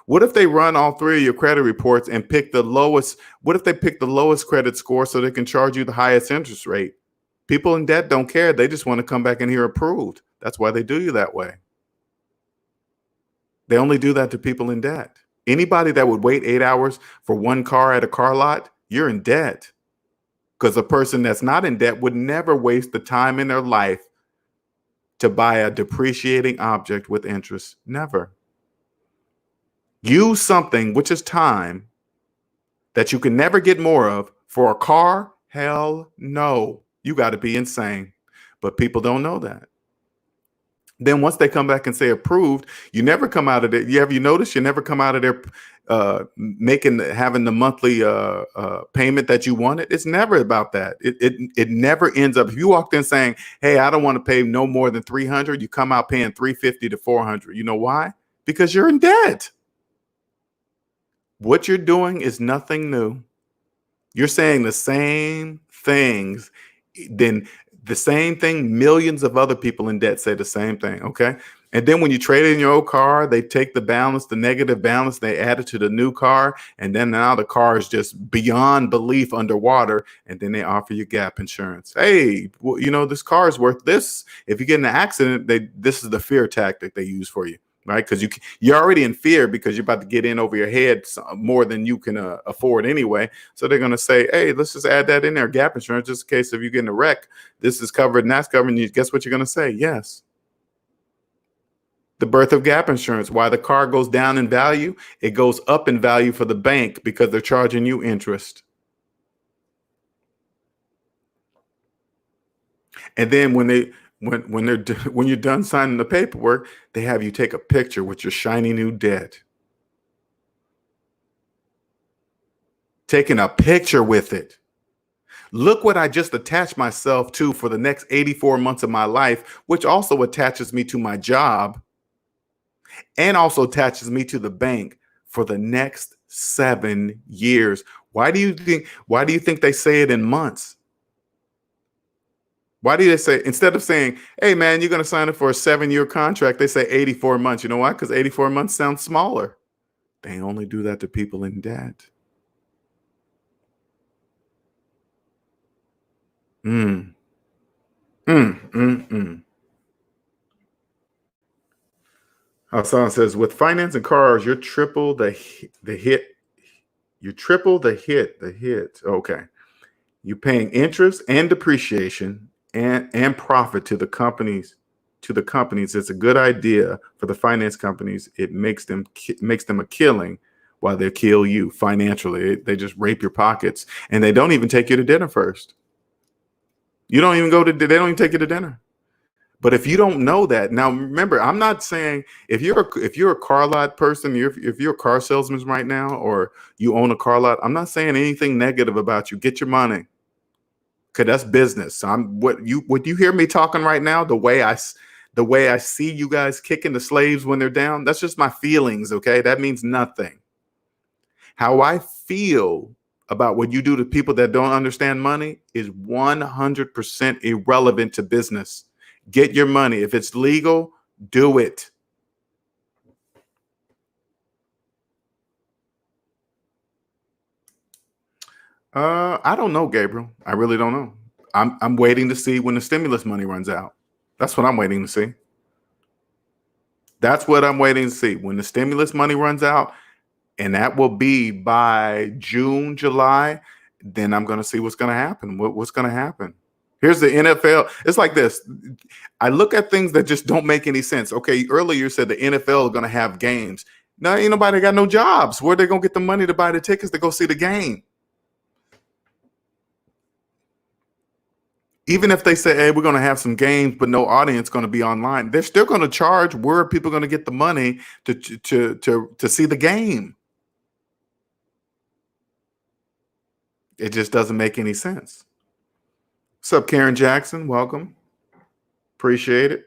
What if they run all three of your credit reports and pick the lowest? What if they pick the lowest credit score so they can charge you the highest interest rate? People in debt don't care. They just want to come back and hear approved. That's why they do you that way. They only do that to people in debt. Anybody that would wait 8 hours for one car at a car lot, you're in debt. Because a person that's not in debt would never waste the time in their life to buy a depreciating object with interest. Never. Use something, which is time, that you can never get more of for a car? Hell no. You got to be insane. But people don't know that. Then once they come back and say approved, you never come out of it. You notice you never come out of there having the monthly payment that you wanted. It's never about that. It never ends up. If you walked in saying, hey, I don't want to pay no more than $300, you come out paying $350 to $400. You know why? Because you're in debt. What you're doing is nothing new. You're saying the same things, then the same thing millions of other people in debt say the same thing, okay? And then when you trade in your old car, they take the balance, the negative balance, they add it to the new car, and then now the car is just beyond belief underwater, and then they offer you gap insurance. Hey, well, this car is worth this. If you get in an accident, this is the fear tactic they use for you. Right, because you're already in fear because you're about to get in over your head more than you can afford anyway. So they're going to say, hey, let's just add that in there, gap insurance, just in case if you get in a wreck, this is covered and that's covered. And you guess what you're going to say? Yes. The birth of gap insurance. Why the car goes down in value, it goes up in value for the bank because they're charging you interest. And then when you're done signing the paperwork, they have you take a picture with your shiny new debt. Taking a picture with it. Look what I just attached myself to for the next 84 months of my life, which also attaches me to my job and also attaches me to the bank for the next 7 years. Why do you think they say it in months? Why do they say, instead of saying, hey, man, you're going to sign up for a 7-year contract, they say 84 months. You know why? Because 84 months sounds smaller. They only do that to people in debt. Hassan says, with finance and cars, you're triple the hit. You triple the hit. Okay. You're paying interest and depreciation and profit to the companies. It's a good idea for the finance companies. It makes them a killing while they kill you financially. They just rape your pockets, and they don't even take you to dinner first. They don't even take you to dinner But if you don't know that, now remember, I'm not saying if you're a car lot person, if you're a car salesman right now, or you own a car lot, I'm not saying anything negative about you. Get your money, because that's business. So what you hear me talking right now, the way I see you guys kicking the slaves when they're down, that's just my feelings. Okay, that means nothing. How I feel about what you do to people that don't understand money is 100% irrelevant to business. Get your money. If it's legal, do it. I don't know, Gabriel. I really don't know. I'm waiting to see when the stimulus money runs out. That's what I'm waiting to see. That's what I'm waiting to see. When the stimulus money runs out, and that will be by June, July, then I'm going to see what's going to happen. What's going to happen? Here's the NFL. It's like this. I look at things that just don't make any sense. Okay, earlier you said the NFL is going to have games. Now, ain't nobody got no jobs. Where they going to get the money to buy the tickets to go see the game? Even if they say, hey, we're going to have some games, but no audience going to be online, they're still going to charge. Where are people going to get the money to see the game? It just doesn't make any sense. What's up, Karen Jackson? Welcome. Appreciate it.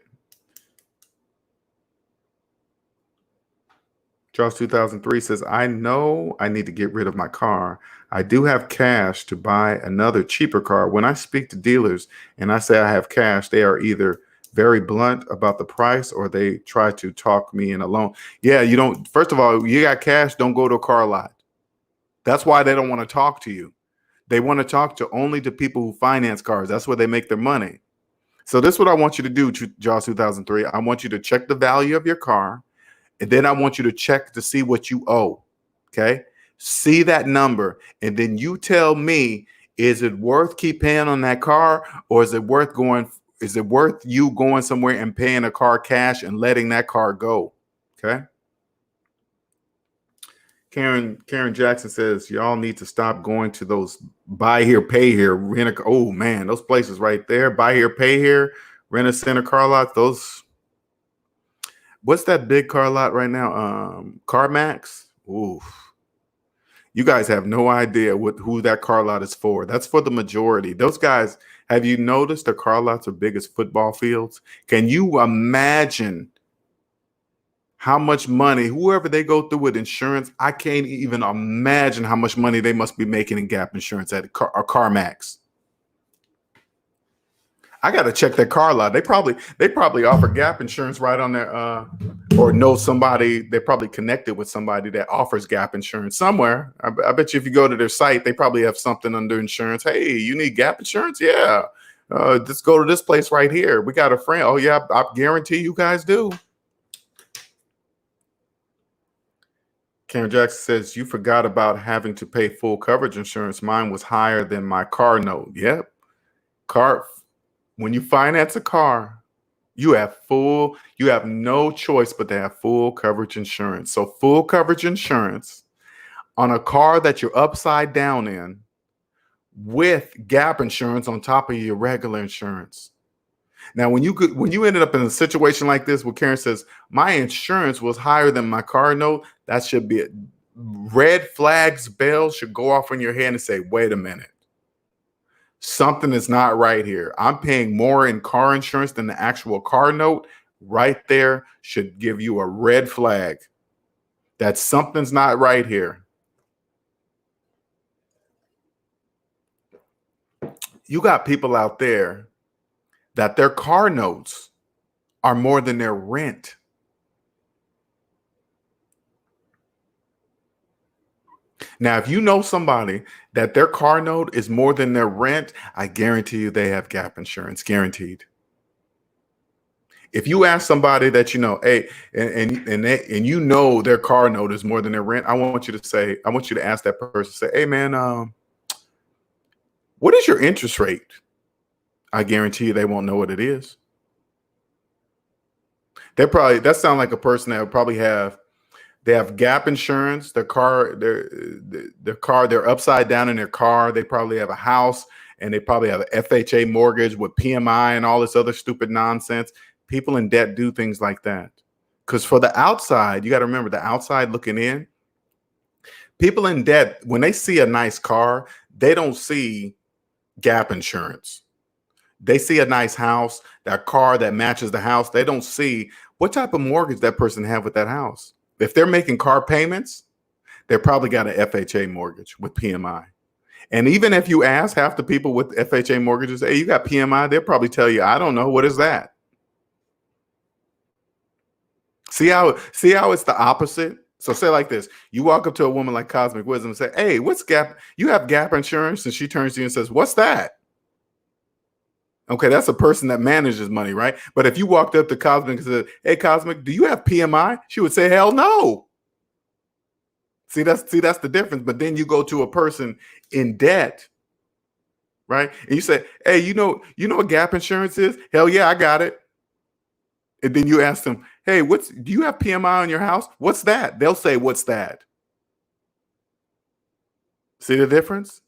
Charles 2003 says, I know I need to get rid of my car. I do have cash to buy another cheaper car. When I speak to dealers and I say I have cash, they are either very blunt about the price or they try to talk me in a loan. Yeah, you don't. First of all, you got cash, don't go to a car lot. That's why they don't want to talk to you. They want to talk to only the people who finance cars. That's where they make their money. So this is what I want you to do, Jaws 2003. I want you to check the value of your car, and then I want you to check to see what you owe. Okay? See that number, and then you tell me, is it worth keep paying on that car, or is it worth you going somewhere and paying a car cash and letting that car go? Okay? Karen Jackson says, y'all need to stop going to those buy here, pay here, oh man, those places right there, buy here, pay here, rent a center car lot. Those, what's that big car lot right now? CarMax. Ooh, you guys have no idea who that car lot is for. That's for the majority. Those guys, have you noticed the car lots are big as football fields? Can you imagine how much money, whoever they go through with insurance, I can't even imagine how much money they must be making in gap insurance at CarMax. I got to check that car lot. They probably offer gap insurance right on their, or know somebody. They're probably connected with somebody that offers gap insurance somewhere. I bet you if you go to their site, they probably have something under insurance. Hey, you need gap insurance? Yeah. Just go to this place right here. We got a friend. Oh yeah, I guarantee you guys do. Karen Jackson says, you forgot about having to pay full coverage insurance. Mine was higher than my car note. Yep. When you finance a car, you have no choice but to have full coverage insurance. So full coverage insurance on a car that you're upside down in with gap insurance on top of your regular insurance. Now, when you ended up in a situation like this where Karen says, my insurance was higher than my car note, that should be it. Red flags, bells should go off in your head and say, wait a minute. Something is not right here. I'm paying more in car insurance than the actual car note. Right there should give you a red flag that something's not right here. You got people out there that their car notes are more than their rent. Now, if you know somebody that their car note is more than their rent, I guarantee you they have gap insurance, guaranteed. If you ask somebody that you know, hey, and you know their car note is more than their rent, I want you to ask that person, say, hey man, what is your interest rate? I guarantee you they won't know what it is. That sounds like a person that would probably they have gap insurance, they're upside down in their car. They probably have a house and they probably have an FHA mortgage with PMI and all this other stupid nonsense. People in debt do things like that. Because for the outside, you got to remember the outside looking in, people in debt, when they see a nice car, they don't see gap insurance. They see a nice house, that car that matches the house. They don't see what type of mortgage that person have with that house. If they're making car payments, they probably got an FHA mortgage with PMI. And even if you ask half the people with FHA mortgages, hey, you got PMI, they'll probably tell you, I don't know, what is that? See how it's the opposite? So say like this, you walk up to a woman like Cosmic Wisdom and say, hey, what's gap? You have gap insurance? And she turns to you and says, what's that? Okay, that's a person that manages money, right? But if you walked up to Cosmic and said, hey, Cosmic, do you have PMI? She would say, hell no. See, that's the difference. But then you go to a person in debt, right? And you say, hey, you know what gap insurance is? Hell yeah, I got it. And then you ask them, hey, do you have PMI on your house? What's that? They'll say, what's that? See the difference?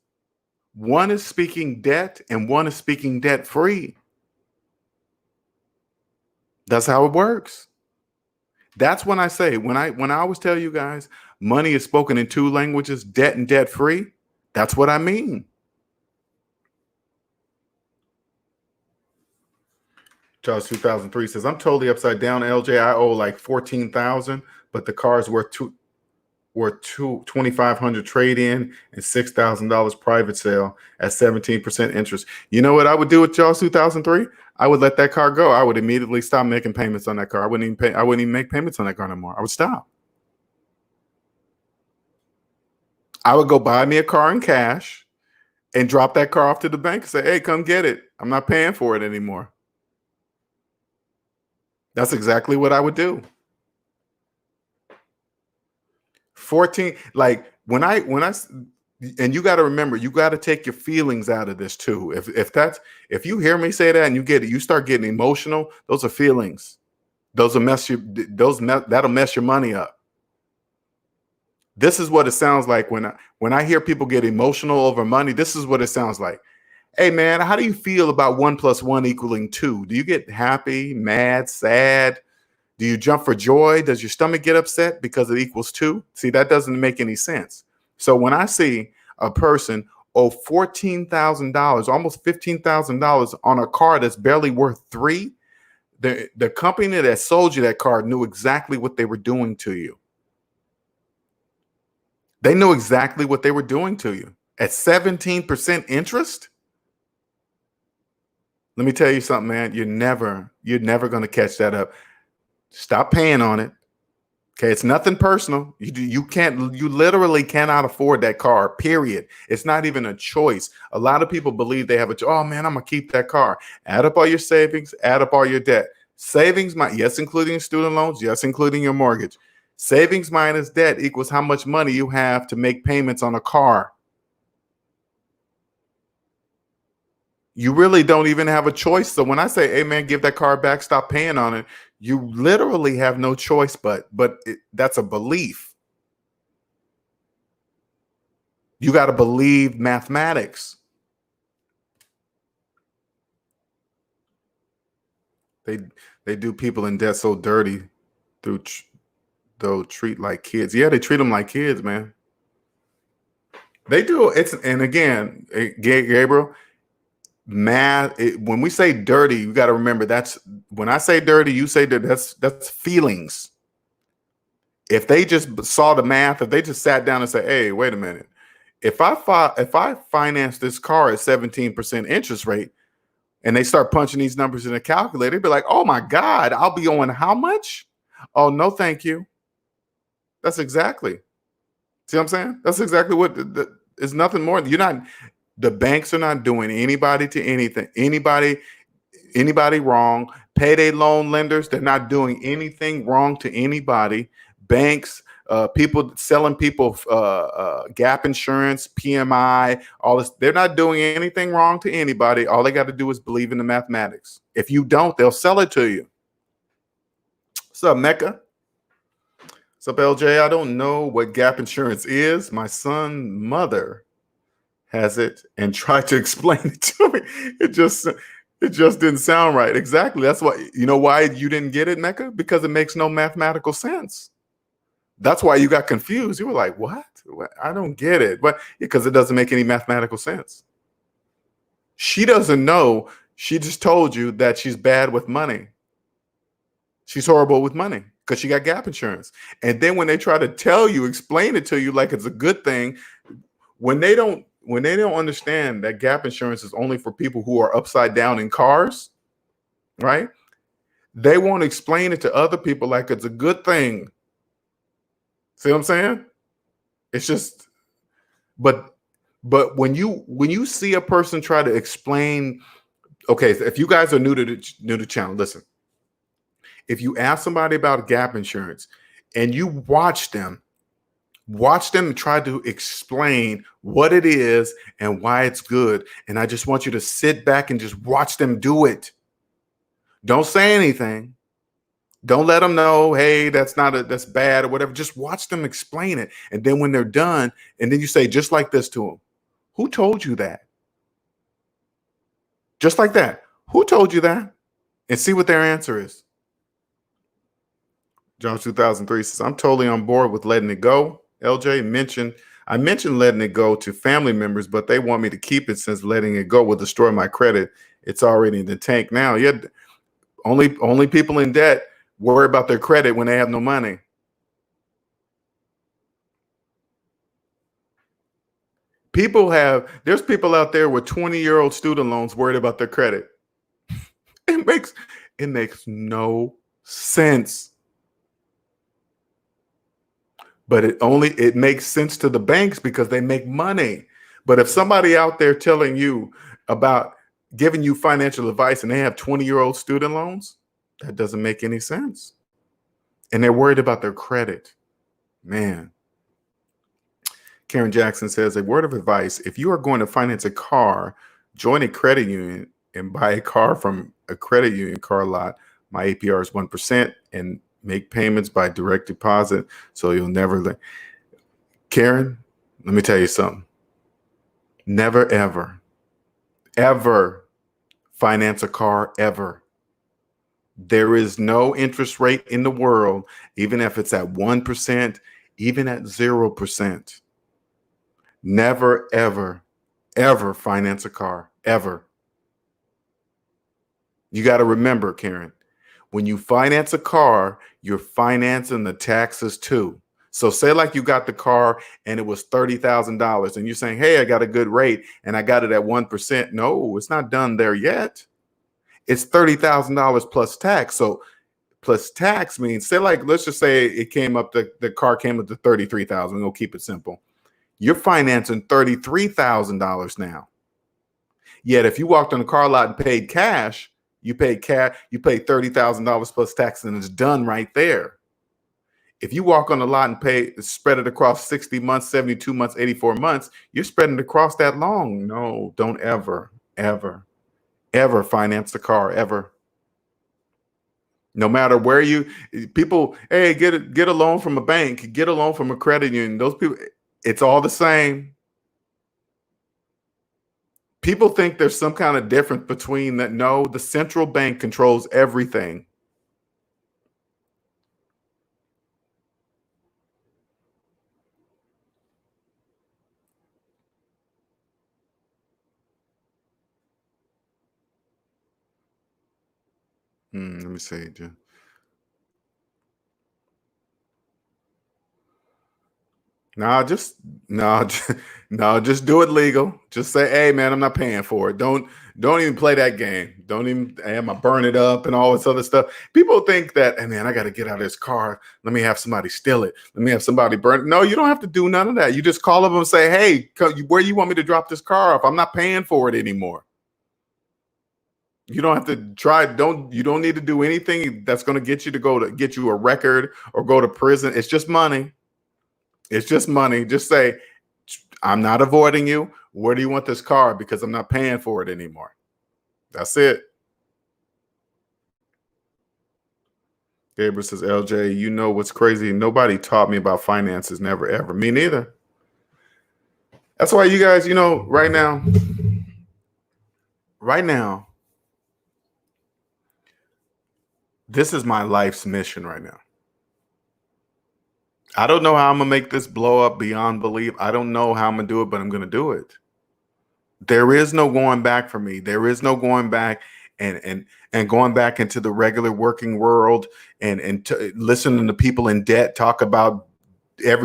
One is speaking debt and one is speaking debt free. That's how it works. That's when I say, when I always tell you guys, money is spoken in two languages, debt and debt free. That's what I mean. Charles 2003 says, I'm totally upside down, LJ. I owe like 14,000, but the car is worth $2,500 trade-in and $6,000 private sale at 17% interest. You know what I would do with Charles 2003? I would let that car go. I would immediately stop making payments on that car. I wouldn't even make payments on that car no more. I would stop. I would go buy me a car in cash and drop that car off to the bank and say, hey, come get it. I'm not paying for it anymore. That's exactly what I would do. 14, like when I and you got to remember, you got to take your feelings out of this too. If you hear me say that and you start getting emotional, those are feelings. That'll mess your money up. This is what it sounds like when I hear people get emotional over money. This is what it sounds like. Hey man, how do you feel about 1 + 1 = 2? Do you get happy, mad, sad? Do you jump for joy? Does your stomach get upset because it equals 2? See, that doesn't make any sense. So when I see a person owe $14,000, almost $15,000 on a car that's barely worth 3, the company that sold you that car knew exactly what they were doing to you. They knew exactly what they were doing to you at 17% interest. Let me tell you something, man. You're never going to catch that up. Stop paying on it. Okay, it's nothing personal. You literally cannot afford that car, period. It's not even a choice. A lot of people believe they have oh man, I'm gonna keep that car. Add up all your savings, add up all your debt. Savings, yes, including student loans, yes, including your mortgage. Savings minus debt equals how much money you have to make payments on a car. You really don't even have a choice. So when I say, hey man, give that car back, stop paying on it, you literally have no choice, but that's a belief. You got to believe mathematics. They do people in debt so dirty they'll treat like kids. Yeah, they treat them like kids, man. They do. And again, Gabriel, math, when we say dirty, you got to remember when I say dirty, you say that's feelings. If they just saw the math, if they just sat down and say, hey, wait a minute, if I finance this car at 17% interest rate and they start punching these numbers in a calculator, they'd be like, oh my God, I'll be owing how much? Oh, no, thank you. That's exactly. See what I'm saying? That's exactly what it's nothing more. The banks are not doing anybody to anything, anybody wrong. Payday loan lenders, they're not doing anything wrong to anybody. Banks, people selling people gap insurance, PMI, all this, they're not doing anything wrong to anybody. All they got to do is believe in the mathematics. If you don't, they'll sell it to you. What's up, Mecca? What's up, LJ? I don't know what gap insurance is. My son's mother has it and tried to explain it to me. It just didn't sound right. Exactly. That's why, you know why you didn't get it, Mecca? Because it makes no mathematical sense. That's why you got confused. You were like, what? I don't get it. But because it doesn't make any mathematical sense. She doesn't know. She just told you that she's bad with money. She's horrible with money because she got gap insurance. And then when they try to tell you, explain it to you like it's a good thing, when they don't understand that gap insurance is only for people who are upside down in cars, right? They won't explain it to other people like it's a good thing. See what I'm saying? It's just, but when you see a person try to explain, okay, so if you guys are new to the channel, listen. If you ask somebody about gap insurance and you watch them try to explain what it is and why it's good, and I just want you to sit back and just watch them do it. Don't say anything. Don't let them know, hey, that's bad or whatever. Just watch them explain it. And then when they're done, and then you say just like this to them, who told you that? Just like that. Who told you that? And see what their answer is. John 2003 says, I'm totally on board with letting it go. LJ I mentioned letting it go to family members, but they want me to keep it since letting it go will destroy my credit. It's already in the tank now. Yeah, only people in debt worry about their credit when they have no money. There's people out there with 20-year-old student loans worried about their credit. It makes no sense. But it makes sense to the banks because they make money. But if somebody out there telling you about giving you financial advice and they have 20-year-old student loans, that doesn't make any sense. And they're worried about their credit. Man. Karen Jackson says, a word of advice: if you are going to finance a car, join a credit union and buy a car from a credit union car lot. My APR is 1% and make payments by direct deposit, so you'll never Karen, let me tell you something. Never, ever finance a car, ever. There is no interest rate in the world, even if it's at 1%, even at 0%. Never, ever finance a car, ever. You got to remember, Karen, when you finance a car, you're financing the taxes too. So say like you got the car and it was $30,000 and you're saying, hey, I got a good rate and I got it at 1%. No, it's not done there yet. It's $30,000 plus tax. So plus tax means, say like, let's just say it came up, the car came up to 33,000. We'll keep it simple. You're financing $33,000 now. Yet if you walked on the car lot and paid cash, you paid $30,000 plus tax and it's done right there. If you walk on the lot and spread it across 60 months, 72 months, 84 months, you're spreading it across that long. No, don't ever finance a car, ever. No matter where people, hey, get a loan from a bank, get a loan from a credit union. Those people, it's all the same. People think there's some kind of difference between that. No, the central bank controls everything. Let me see. Just do it legal. Just say, hey man, I'm not paying for it. Don't even play that game. Don't even, am I burn it up and all this other stuff. People think that, hey man, I got to get out of this car. Let me have somebody steal it. Let me have somebody burn it. No, you don't have to do none of that. You just call them and say, hey, where you want me to drop this car off? I'm not paying for it anymore. You don't have to try. You don't need to do anything that's going to get you a record or go to prison. It's just money. It's just money. Just say, I'm not avoiding you. Where do you want this car? Because I'm not paying for it anymore. That's it. Gabriel says, LJ, you know what's crazy? Nobody taught me about finances. Never, ever. Me neither. That's why you guys, right now, this is my life's mission right now. I don't know how I'm gonna make this blow up beyond belief. I don't know how I'm gonna do it, but I'm gonna do it. There is no going back for me. There is no going back and going back into the regular working world and listening to people in debt talk about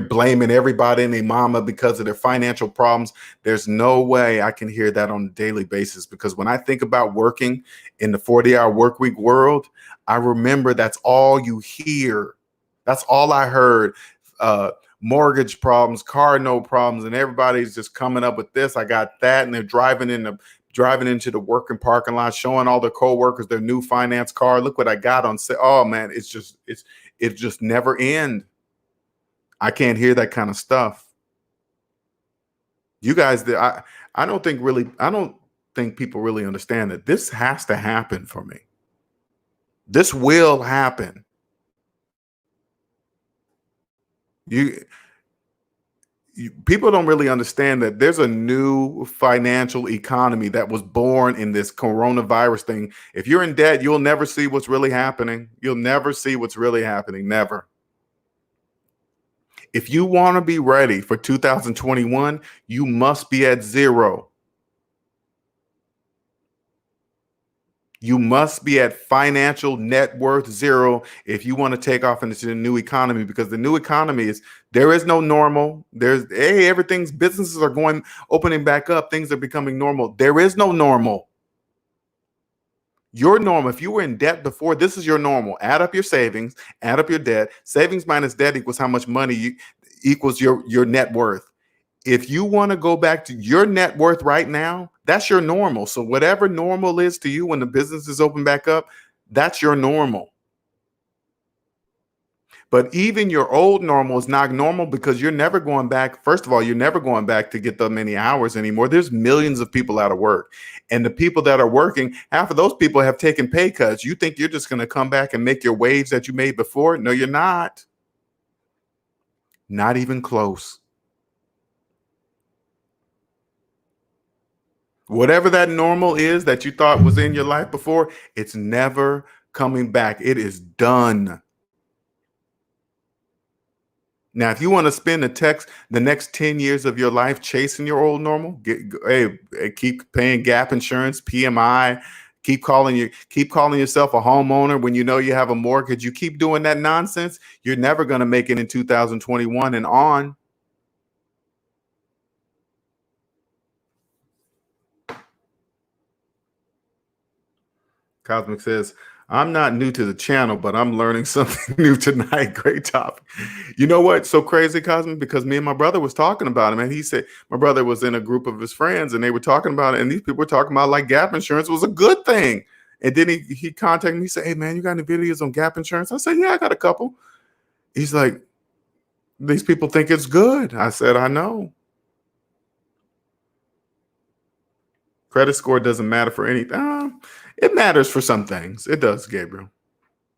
blaming everybody and their mama because of their financial problems. There's no way I can hear that on a daily basis, because when I think about working in the 40-hour work week world, I remember that's all you hear. That's all I heard. Mortgage problems, car note problems, and everybody's just coming up with this. I got that, and they're driving into the working parking lot, showing all their coworkers their new finance car. Look what I got on sale. Oh man, it just never end. I can't hear that kind of stuff. You guys, I don't think people really understand that this has to happen for me. This will happen. People don't really understand that there's a new financial economy that was born in this coronavirus thing. If you're in debt, you'll never see what's really happening. You'll never see what's really happening. Never. If you want to be ready for 2021, you must be at zero. You must be at financial net worth zero if you want to take off into the new economy, because the new economy there is no normal. Everything's businesses are opening back up. Things are becoming normal. There is no normal. Your normal, if you were in debt before, this is your normal. Add up your savings, add up your debt. Savings minus debt equals how much money equals your net worth. If you want to go back to your net worth right now, that's your normal. So whatever normal is to you when the business is open back up, that's your normal. But even your old normal is not normal, because you're never going back. First of all, you're never going back to get that many hours anymore. There's millions of people out of work. And the people that are working, half of those people have taken pay cuts. You think you're just going to come back and make your wage that you made before? No, you're not. Not even close. Whatever that normal is that you thought was in your life before, it's never coming back. It is done. Now, if you want to spend the next 10 years of your life chasing your old normal, keep paying gap insurance, PMI, keep calling yourself a homeowner when you know you have a mortgage. You keep doing that nonsense, you're never going to make it in 2021 and on. Cosmic says, I'm not new to the channel, but I'm learning something new tonight. Great topic. You know what's so crazy, Cosmic? Because me and my brother was talking about it, and he said my brother was in a group of his friends and they were talking about it, and these people were talking about like gap insurance was a good thing. And then he contacted me, he said, hey man, you got any videos on gap insurance? I said, yeah, I got a couple. He's like, these people think it's good. I said, I know. Credit score doesn't matter for anything. It matters for some things. It does, Gabriel.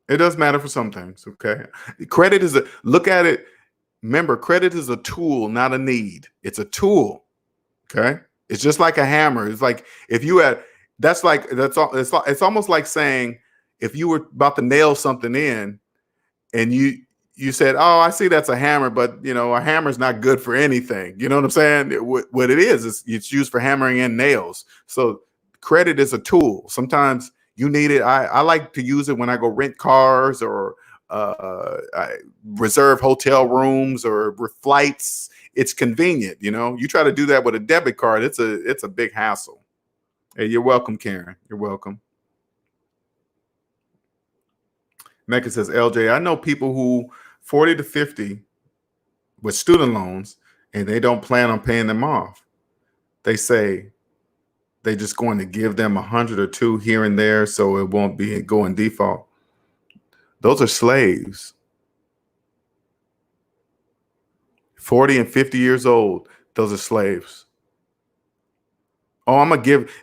It does matter for some things. Okay. Credit is look at it. Remember, credit is a tool, not a need. It's a tool. Okay. It's just like a hammer. It's like if you had, that's all. It's almost like saying if you were about to nail something in and you said, oh, I see that's a hammer, but a hammer's not good for anything. You know what I'm saying? What it is it's used for hammering in nails. So credit is a tool. Sometimes you need it. I like to use it when I go rent cars or I reserve hotel rooms or flights. It's convenient. You try to do that with a debit card. It's a big hassle. Hey, you're welcome, Karen. You're welcome. Mecca says, LJ, I know people who 40 to 50 with student loans and they don't plan on paying them off. They say they're just going to give them 100 or two here and there so it won't go in default. Those are slaves. 40 and 50 years old, those are slaves. Oh,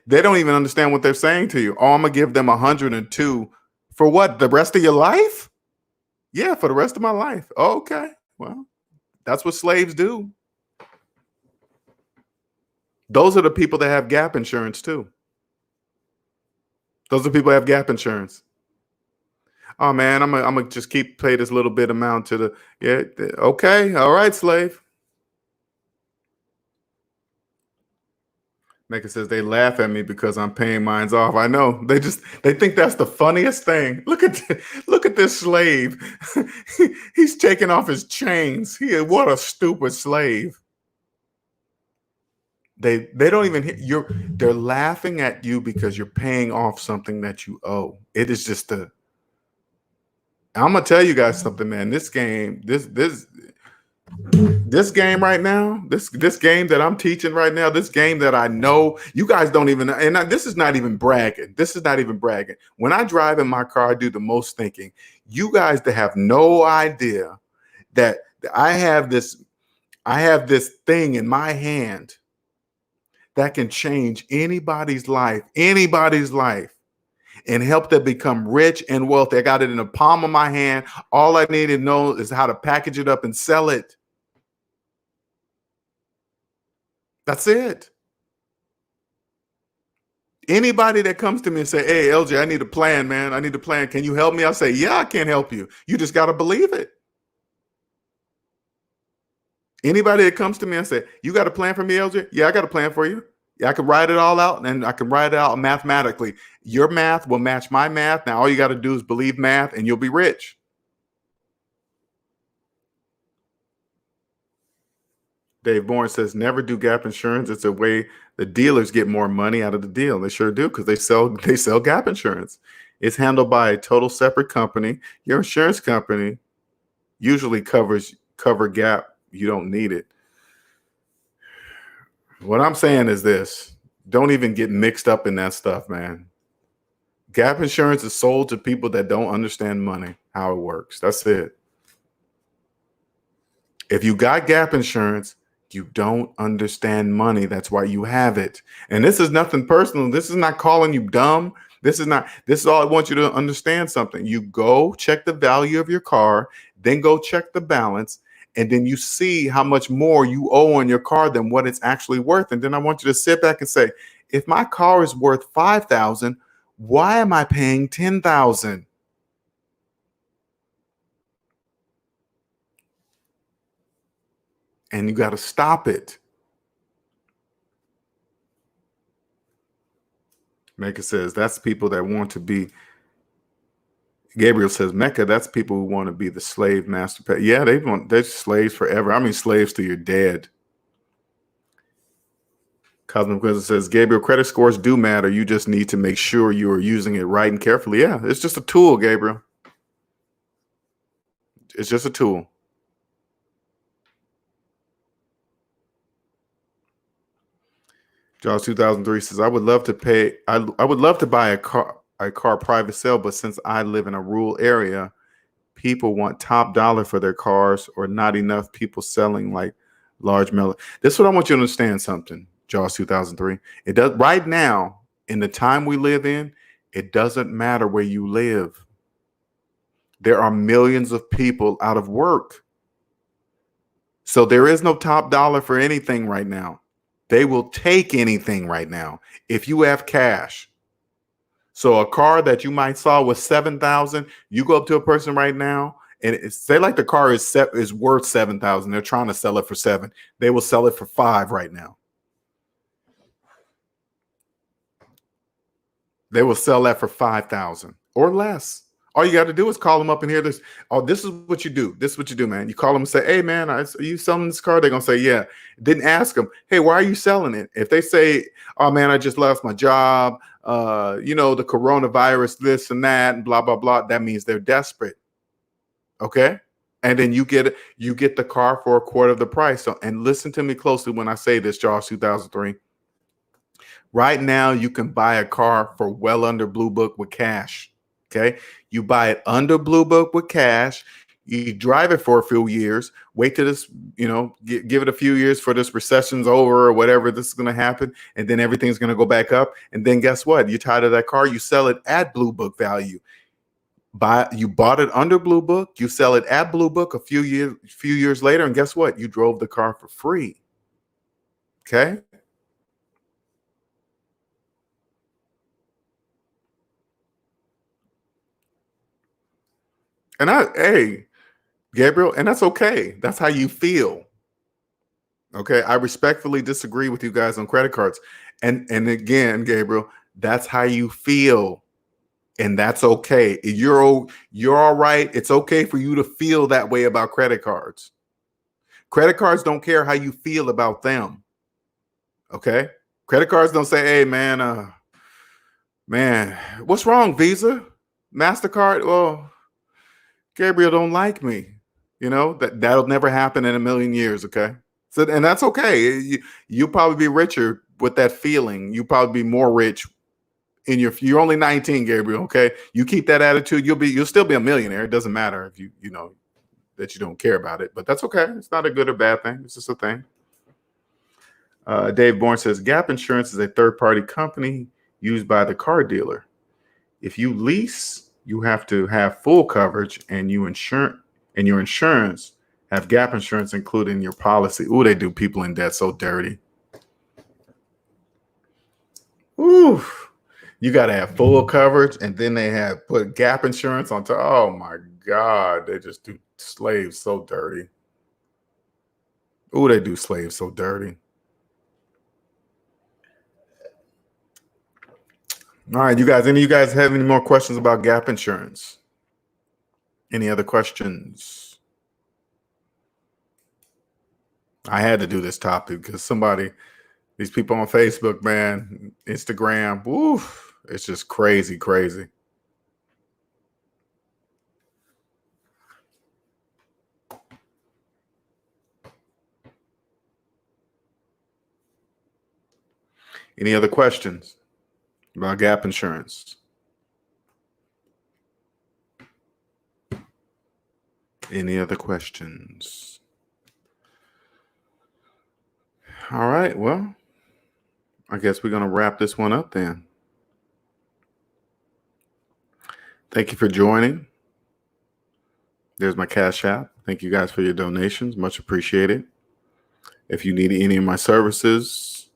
they don't even understand what they're saying to you. Oh, I'm going to give them 102 for what? The rest of your life? Yeah, for the rest of my life. Oh, okay. Well, that's what slaves do. Those are the people that have gap insurance too. Those are people that have gap insurance. Oh man, I'm gonna just pay this little bit amount to the okay, all right, slave. Mecca says they laugh at me because I'm paying mines off. I know. They think that's the funniest thing. Look at this slave. He's taking off his chains. What a stupid slave. They don't even they're laughing at you because you're paying off something that you owe. It is just I'm gonna tell you guys something, man. This game, this game right now, this game that I'm teaching right now, this game that I know you guys don't even, and this is not even bragging. This is not even bragging. When I drive in my car, I do the most thinking. You guys that have no idea that I have this thing in my hand that can change anybody's life, and help them become rich and wealthy. I got it in the palm of my hand. All I need to know is how to package it up and sell it. That's it. Anybody that comes to me and say, hey, LJ, I need a plan, man. I need a plan. Can you help me? I'll say, yeah, I can help you. You just got to believe it. Anybody that comes to me and say, you got a plan for me, LJ? Yeah, I got a plan for you. Yeah, I can write it all out, and I can write it out mathematically. Your math will match my math. Now all you got to do is believe math and you'll be rich. Dave Bourne says, never do gap insurance. It's a way the dealers get more money out of the deal. They sure do, because they sell gap insurance. It's handled by a total separate company. Your insurance company usually cover gap. You don't need it. What I'm saying is this: don't even get mixed up in that stuff, man. Gap insurance is sold to people that don't understand money, how it works. That's it. If you got gap insurance, you don't understand money. That's why you have it. And this is nothing personal. This is not calling you dumb. This is all I want you to understand something. You go check the value of your car, then go check the balance, and then you see how much more you owe on your car than what it's actually worth. And then I want you to sit back and say, if my car is worth $5,000, why am I paying $10,000? And you got to stop it. Mecca says, that's people that want to be. Gabriel says, Mecca, that's people who want to be the slave master pet. Yeah, they're slaves forever. I mean, slaves till you're dead. Cosmic Wisdom says, Gabriel, credit scores do matter. You just need to make sure you are using it right and carefully. Yeah, it's just a tool, Gabriel. It's just a tool. Jaws 2003 says, I would love to buy a car private sale, but since I live in a rural area, people want top dollar for their cars, or not enough people selling like large mellow. This is what I want you to understand something, Jaws 2003. It does right now, in the time we live in, it doesn't matter where you live. There are millions of people out of work. So there is no top dollar for anything right now. They will take anything right now if you have cash. So a car that you might saw was $7,000, you go up to a person right now and say like the car is worth $7,000. They're trying to sell it for $7,000. They will sell it for $5,000 right now. They will sell that for $5,000 or less. All you got to do is call them up and hear this. Oh, this is what you do. This is what you do, man. You call them and say, hey, man, are you selling this car? They're going to say, yeah. Didn't ask them, hey, why are you selling it? If they say, oh, man, I just lost my job, the coronavirus, this and that, and blah, blah, blah, that means they're desperate. Okay? And then you get the car for a quarter of the price. So, and listen to me closely when I say this, Jaws 2003. Right now, you can buy a car for well under Blue Book with cash. Okay, you buy it under Blue Book with cash. You drive it for a few years. Wait till this, give it a few years for this recession's over or whatever this is going to happen, and then everything's going to go back up. And then guess what? You're tired of that car. You sell it at Blue Book value. You bought it under Blue Book. You sell it at Blue Book a few years later, and guess what? You drove the car for free. Okay. And hey, Gabriel, and that's okay. That's how you feel. Okay. I respectfully disagree with you guys on credit cards. And again, Gabriel, that's how you feel. And that's okay. You're all right. It's okay for you to feel that way about credit cards. Credit cards don't care how you feel about them. Okay? Credit cards don't say, "Hey man, what's wrong, Visa? MasterCard? Well, Gabriel don't like me." That'll never happen in a million years, okay? So, and that's okay. You'll probably be richer with that feeling. You'll probably be more rich you're only 19, Gabriel, okay? You keep that attitude, you'll still be a millionaire. It doesn't matter if you know that you don't care about it, but that's okay. It's not a good or bad thing. It's just a thing. Dave Bourne says Gap Insurance is a third-party company used by the car dealer. If you lease, you have to have full coverage, and your insurance have Gap Insurance included in your policy. Ooh, they do people in debt so dirty. Ooh. You got to have full coverage, and then they have put Gap Insurance on top. Oh my God, they just do slaves so dirty. Ooh, they do slaves so dirty. All right, you guys. Any of you guys have any more questions about Gap Insurance? Any other questions? I had to do this topic because these people on Facebook, man, Instagram, woof, it's just crazy. Any other questions about Gap Insurance? Any other questions? All right, well, I guess we're going to wrap this one up then. Thank you for joining. There's my Cash App. Thank you guys for your donations. Much appreciated. If you need any of my services,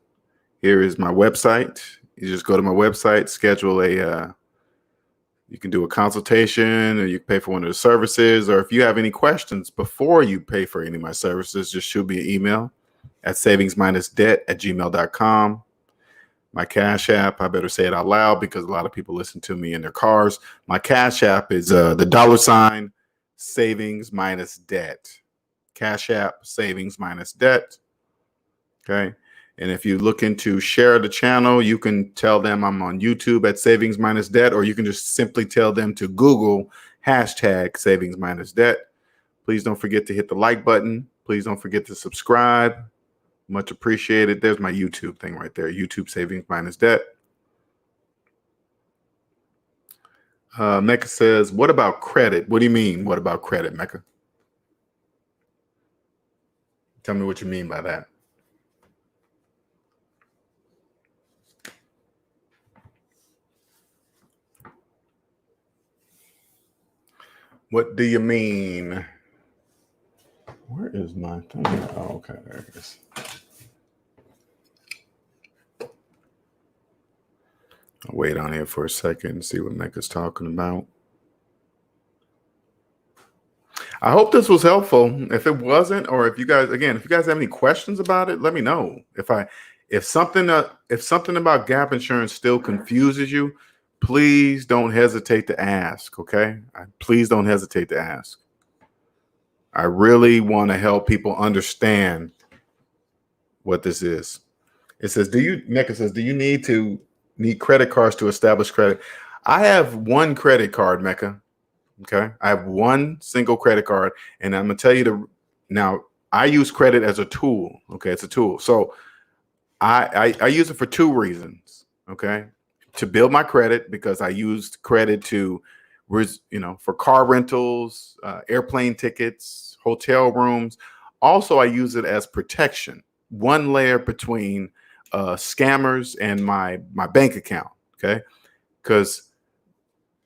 here is my website. You just go to my website, schedule you can do a consultation, or you can pay for one of the services. Or if you have any questions before you pay for any of my services, just shoot me an email at SavingsMinusDebt@gmail.com. My Cash App, I better say it out loud because a lot of people listen to me in their cars. My Cash App is the $ SavingsMinusDebt. Cash App, SavingsMinusDebt. Okay. And if you looking to share the channel, you can tell them I'm on YouTube at SavingsMinusDebt, or you can just simply tell them to Google #SavingsMinusDebt. Please don't forget to hit the like button. Please don't forget to subscribe. Much appreciated. There's my YouTube thing right there. YouTube SavingsMinusDebt. Mecca says, what about credit? What do you mean? What about credit, Mecca? Tell me what you mean by that. What do you mean? Where is my thing? Oh, okay, there it is. I'll wait on here for a second and see what Mecca's talking about. I hope this was helpful. If it wasn't, or if you guys have any questions about it, let me know. If something about Gap Insurance still confuses you, please don't hesitate to ask. Okay, please don't hesitate to ask. I really want to help people understand what this is. It says, Mecca says, do you need credit cards to establish credit? I have one credit card, Mecca. Okay. I have one single credit card, and I'm going to tell you now I use credit as a tool. Okay. It's a tool. So I use it for two reasons. Okay. To build my credit, because I used credit for car rentals, airplane tickets, hotel rooms. Also, I use it as protection, one layer between scammers and my bank account. Okay. Because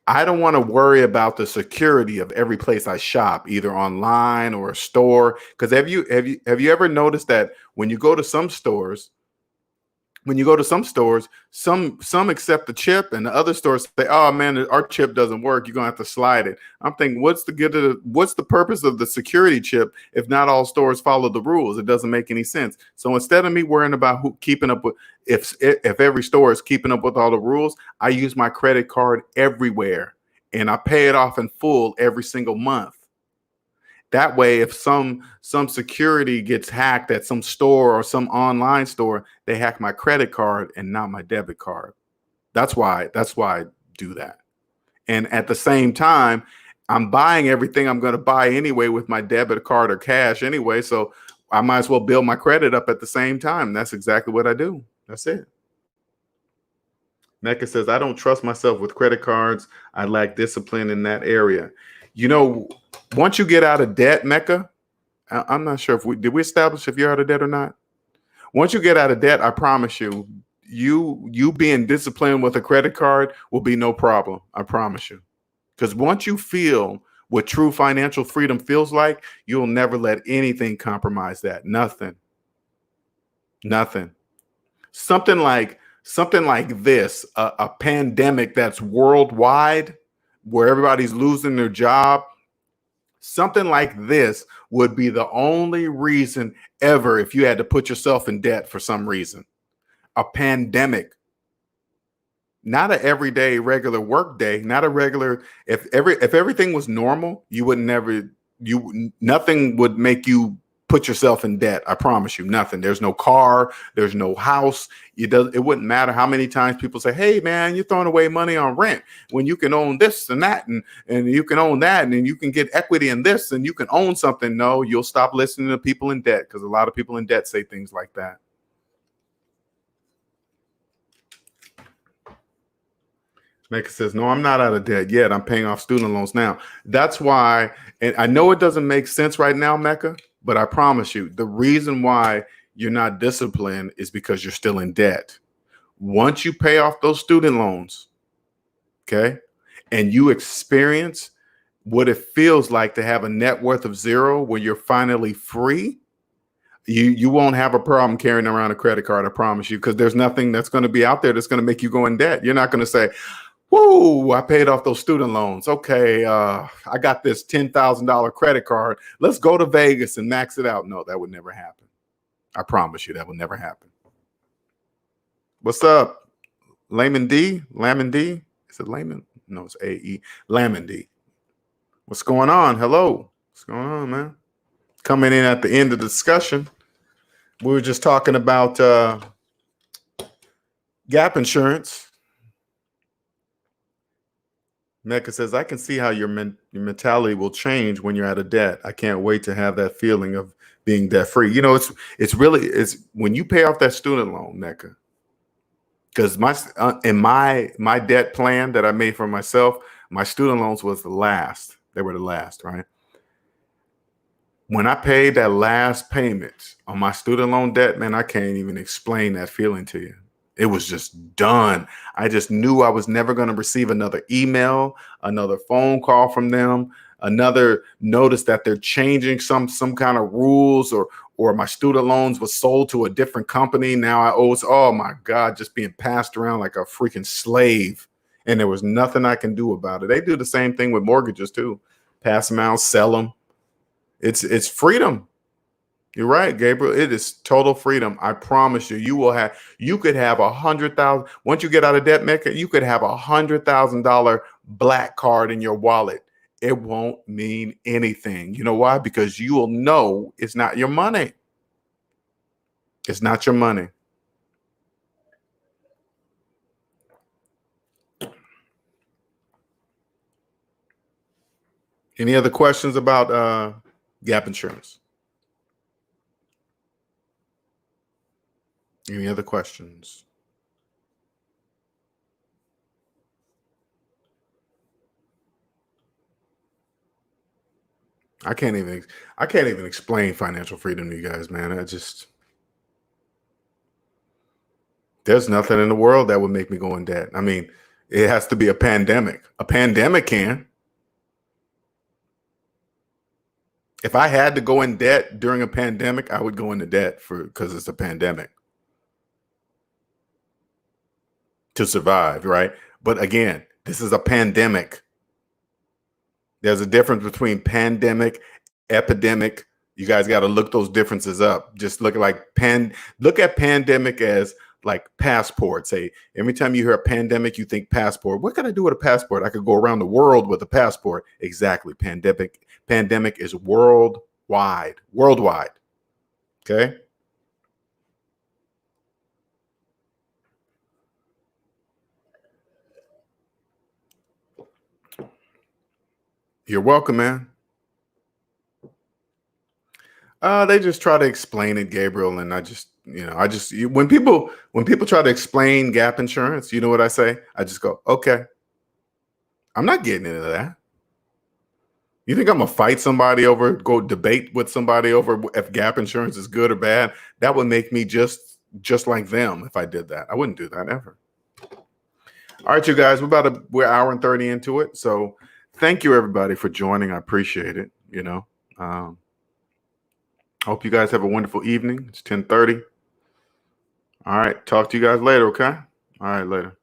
I don't want to worry about the security of every place I shop, either online or a store. Because have you ever noticed that when you go to some stores, when you go to some stores, some accept the chip, and the other stores say, "Oh man, our chip doesn't work. You're gonna have to slide it." I'm thinking, what's the purpose of the security chip if not all stores follow the rules? It doesn't make any sense. So instead of me worrying about keeping up with if every store is keeping up with all the rules, I use my credit card everywhere, and I pay it off in full every single month. That way, if some security gets hacked at some store or some online store, they hack my credit card and not my debit card. That's why I do that. And at the same time, I'm buying everything I'm going to buy anyway with my debit card or cash anyway. So I might as well build my credit up at the same time. That's exactly what I do. That's it. Mecca says, I don't trust myself with credit cards. I lack discipline in that area. You know, once you get out of debt, Mecca, I'm not sure if did we establish if you're out of debt or not? Once you get out of debt, I promise you, you being disciplined with a credit card will be no problem. I promise you. Because once you feel what true financial freedom feels like, you'll never let anything compromise that. Nothing. Nothing. Something like this, a pandemic that's worldwide, where everybody's losing their job. Something like this would be the only reason ever if you had to put yourself in debt for some reason. A pandemic, not an everyday regular work day, not a regular. If everything was normal, nothing would make you put yourself in debt. I promise you, nothing. There's no car, there's no house. It wouldn't matter how many times people say, "Hey man, you're throwing away money on rent when you can own this and that, and you can own that, and you can get equity in this, and you can own something." No, you'll stop listening to people in debt, because a lot of people in debt say things like that. Mecca says, no, I'm not out of debt yet. I'm paying off student loans now. That's why, and I know it doesn't make sense right now, Mecca, but I promise you, the reason why you're not disciplined is because you're still in debt. Once you pay off those student loans, okay, and you experience what it feels like to have a net worth of zero when you're finally free, you won't have a problem carrying around a credit card, I promise you, because there's nothing that's going to be out there that's going to make you go in debt. You're not going to say, whoa, I paid off those student loans. Okay, I got this $10,000 credit card. Let's go to Vegas and max it out. No, that would never happen. I promise you that would never happen. What's up, Layman D? Layman D? Is it Layman? No, it's A-E. Layman D. What's going on? Hello. What's going on, man? Coming in at the end of the discussion. We were just talking about gap insurance. Mecca says, I can see how your mentality will change when you're out of debt. I can't wait to have that feeling of being debt free. You know, it's when you pay off that student loan, Mecca, because my debt plan that I made for myself, my student loans was the last. They were the last, right? When I paid that last payment on my student loan debt, man, I can't even explain that feeling to you. It was just done. I just knew I was never going to receive another email, another phone call from them, another notice that they're changing some kind of rules, or my student loans was sold to a different company. Now I owe, oh my God, just being passed around like a freaking slave. And there was nothing I can do about it. They do the same thing with mortgages too. Pass them out, sell them. It's freedom. You're right, Gabriel. It is total freedom. I promise you, you could have 100,000. Once you get out of debt, Mecca, you could have $100,000 black card in your wallet. It won't mean anything. You know why? Because you will know it's not your money. It's not your money. Any other questions about gap insurance? Any other questions? I can't even explain financial freedom to you guys, man. There's nothing in the world that would make me go in debt. I mean, it has to be a pandemic. A pandemic can. If I had to go in debt during a pandemic, I would go into debt because it's a pandemic. to survive, right? But again, this is a pandemic. There's a difference between pandemic, epidemic. You guys got to look those differences up. Just look at pandemic as like passport. Say every time you hear a pandemic, you think passport. What can I do with a passport? I could go around the world with a passport. Exactly. Pandemic is worldwide. Worldwide. Okay. You're welcome, man. They just try to explain it, Gabriel, and when people try to explain gap insurance, you know what I say? I just go, okay, I'm not getting into that. You think I'm gonna fight somebody over, go debate with somebody over if gap insurance is good or bad? That would make me just like them if I did that. I wouldn't do that ever. All right, you guys, we're an hour and 30 into it. So thank you everybody for joining. I appreciate it. Hope you guys have a wonderful evening. It's 10:30. All right. Talk to you guys later, okay? All right, later.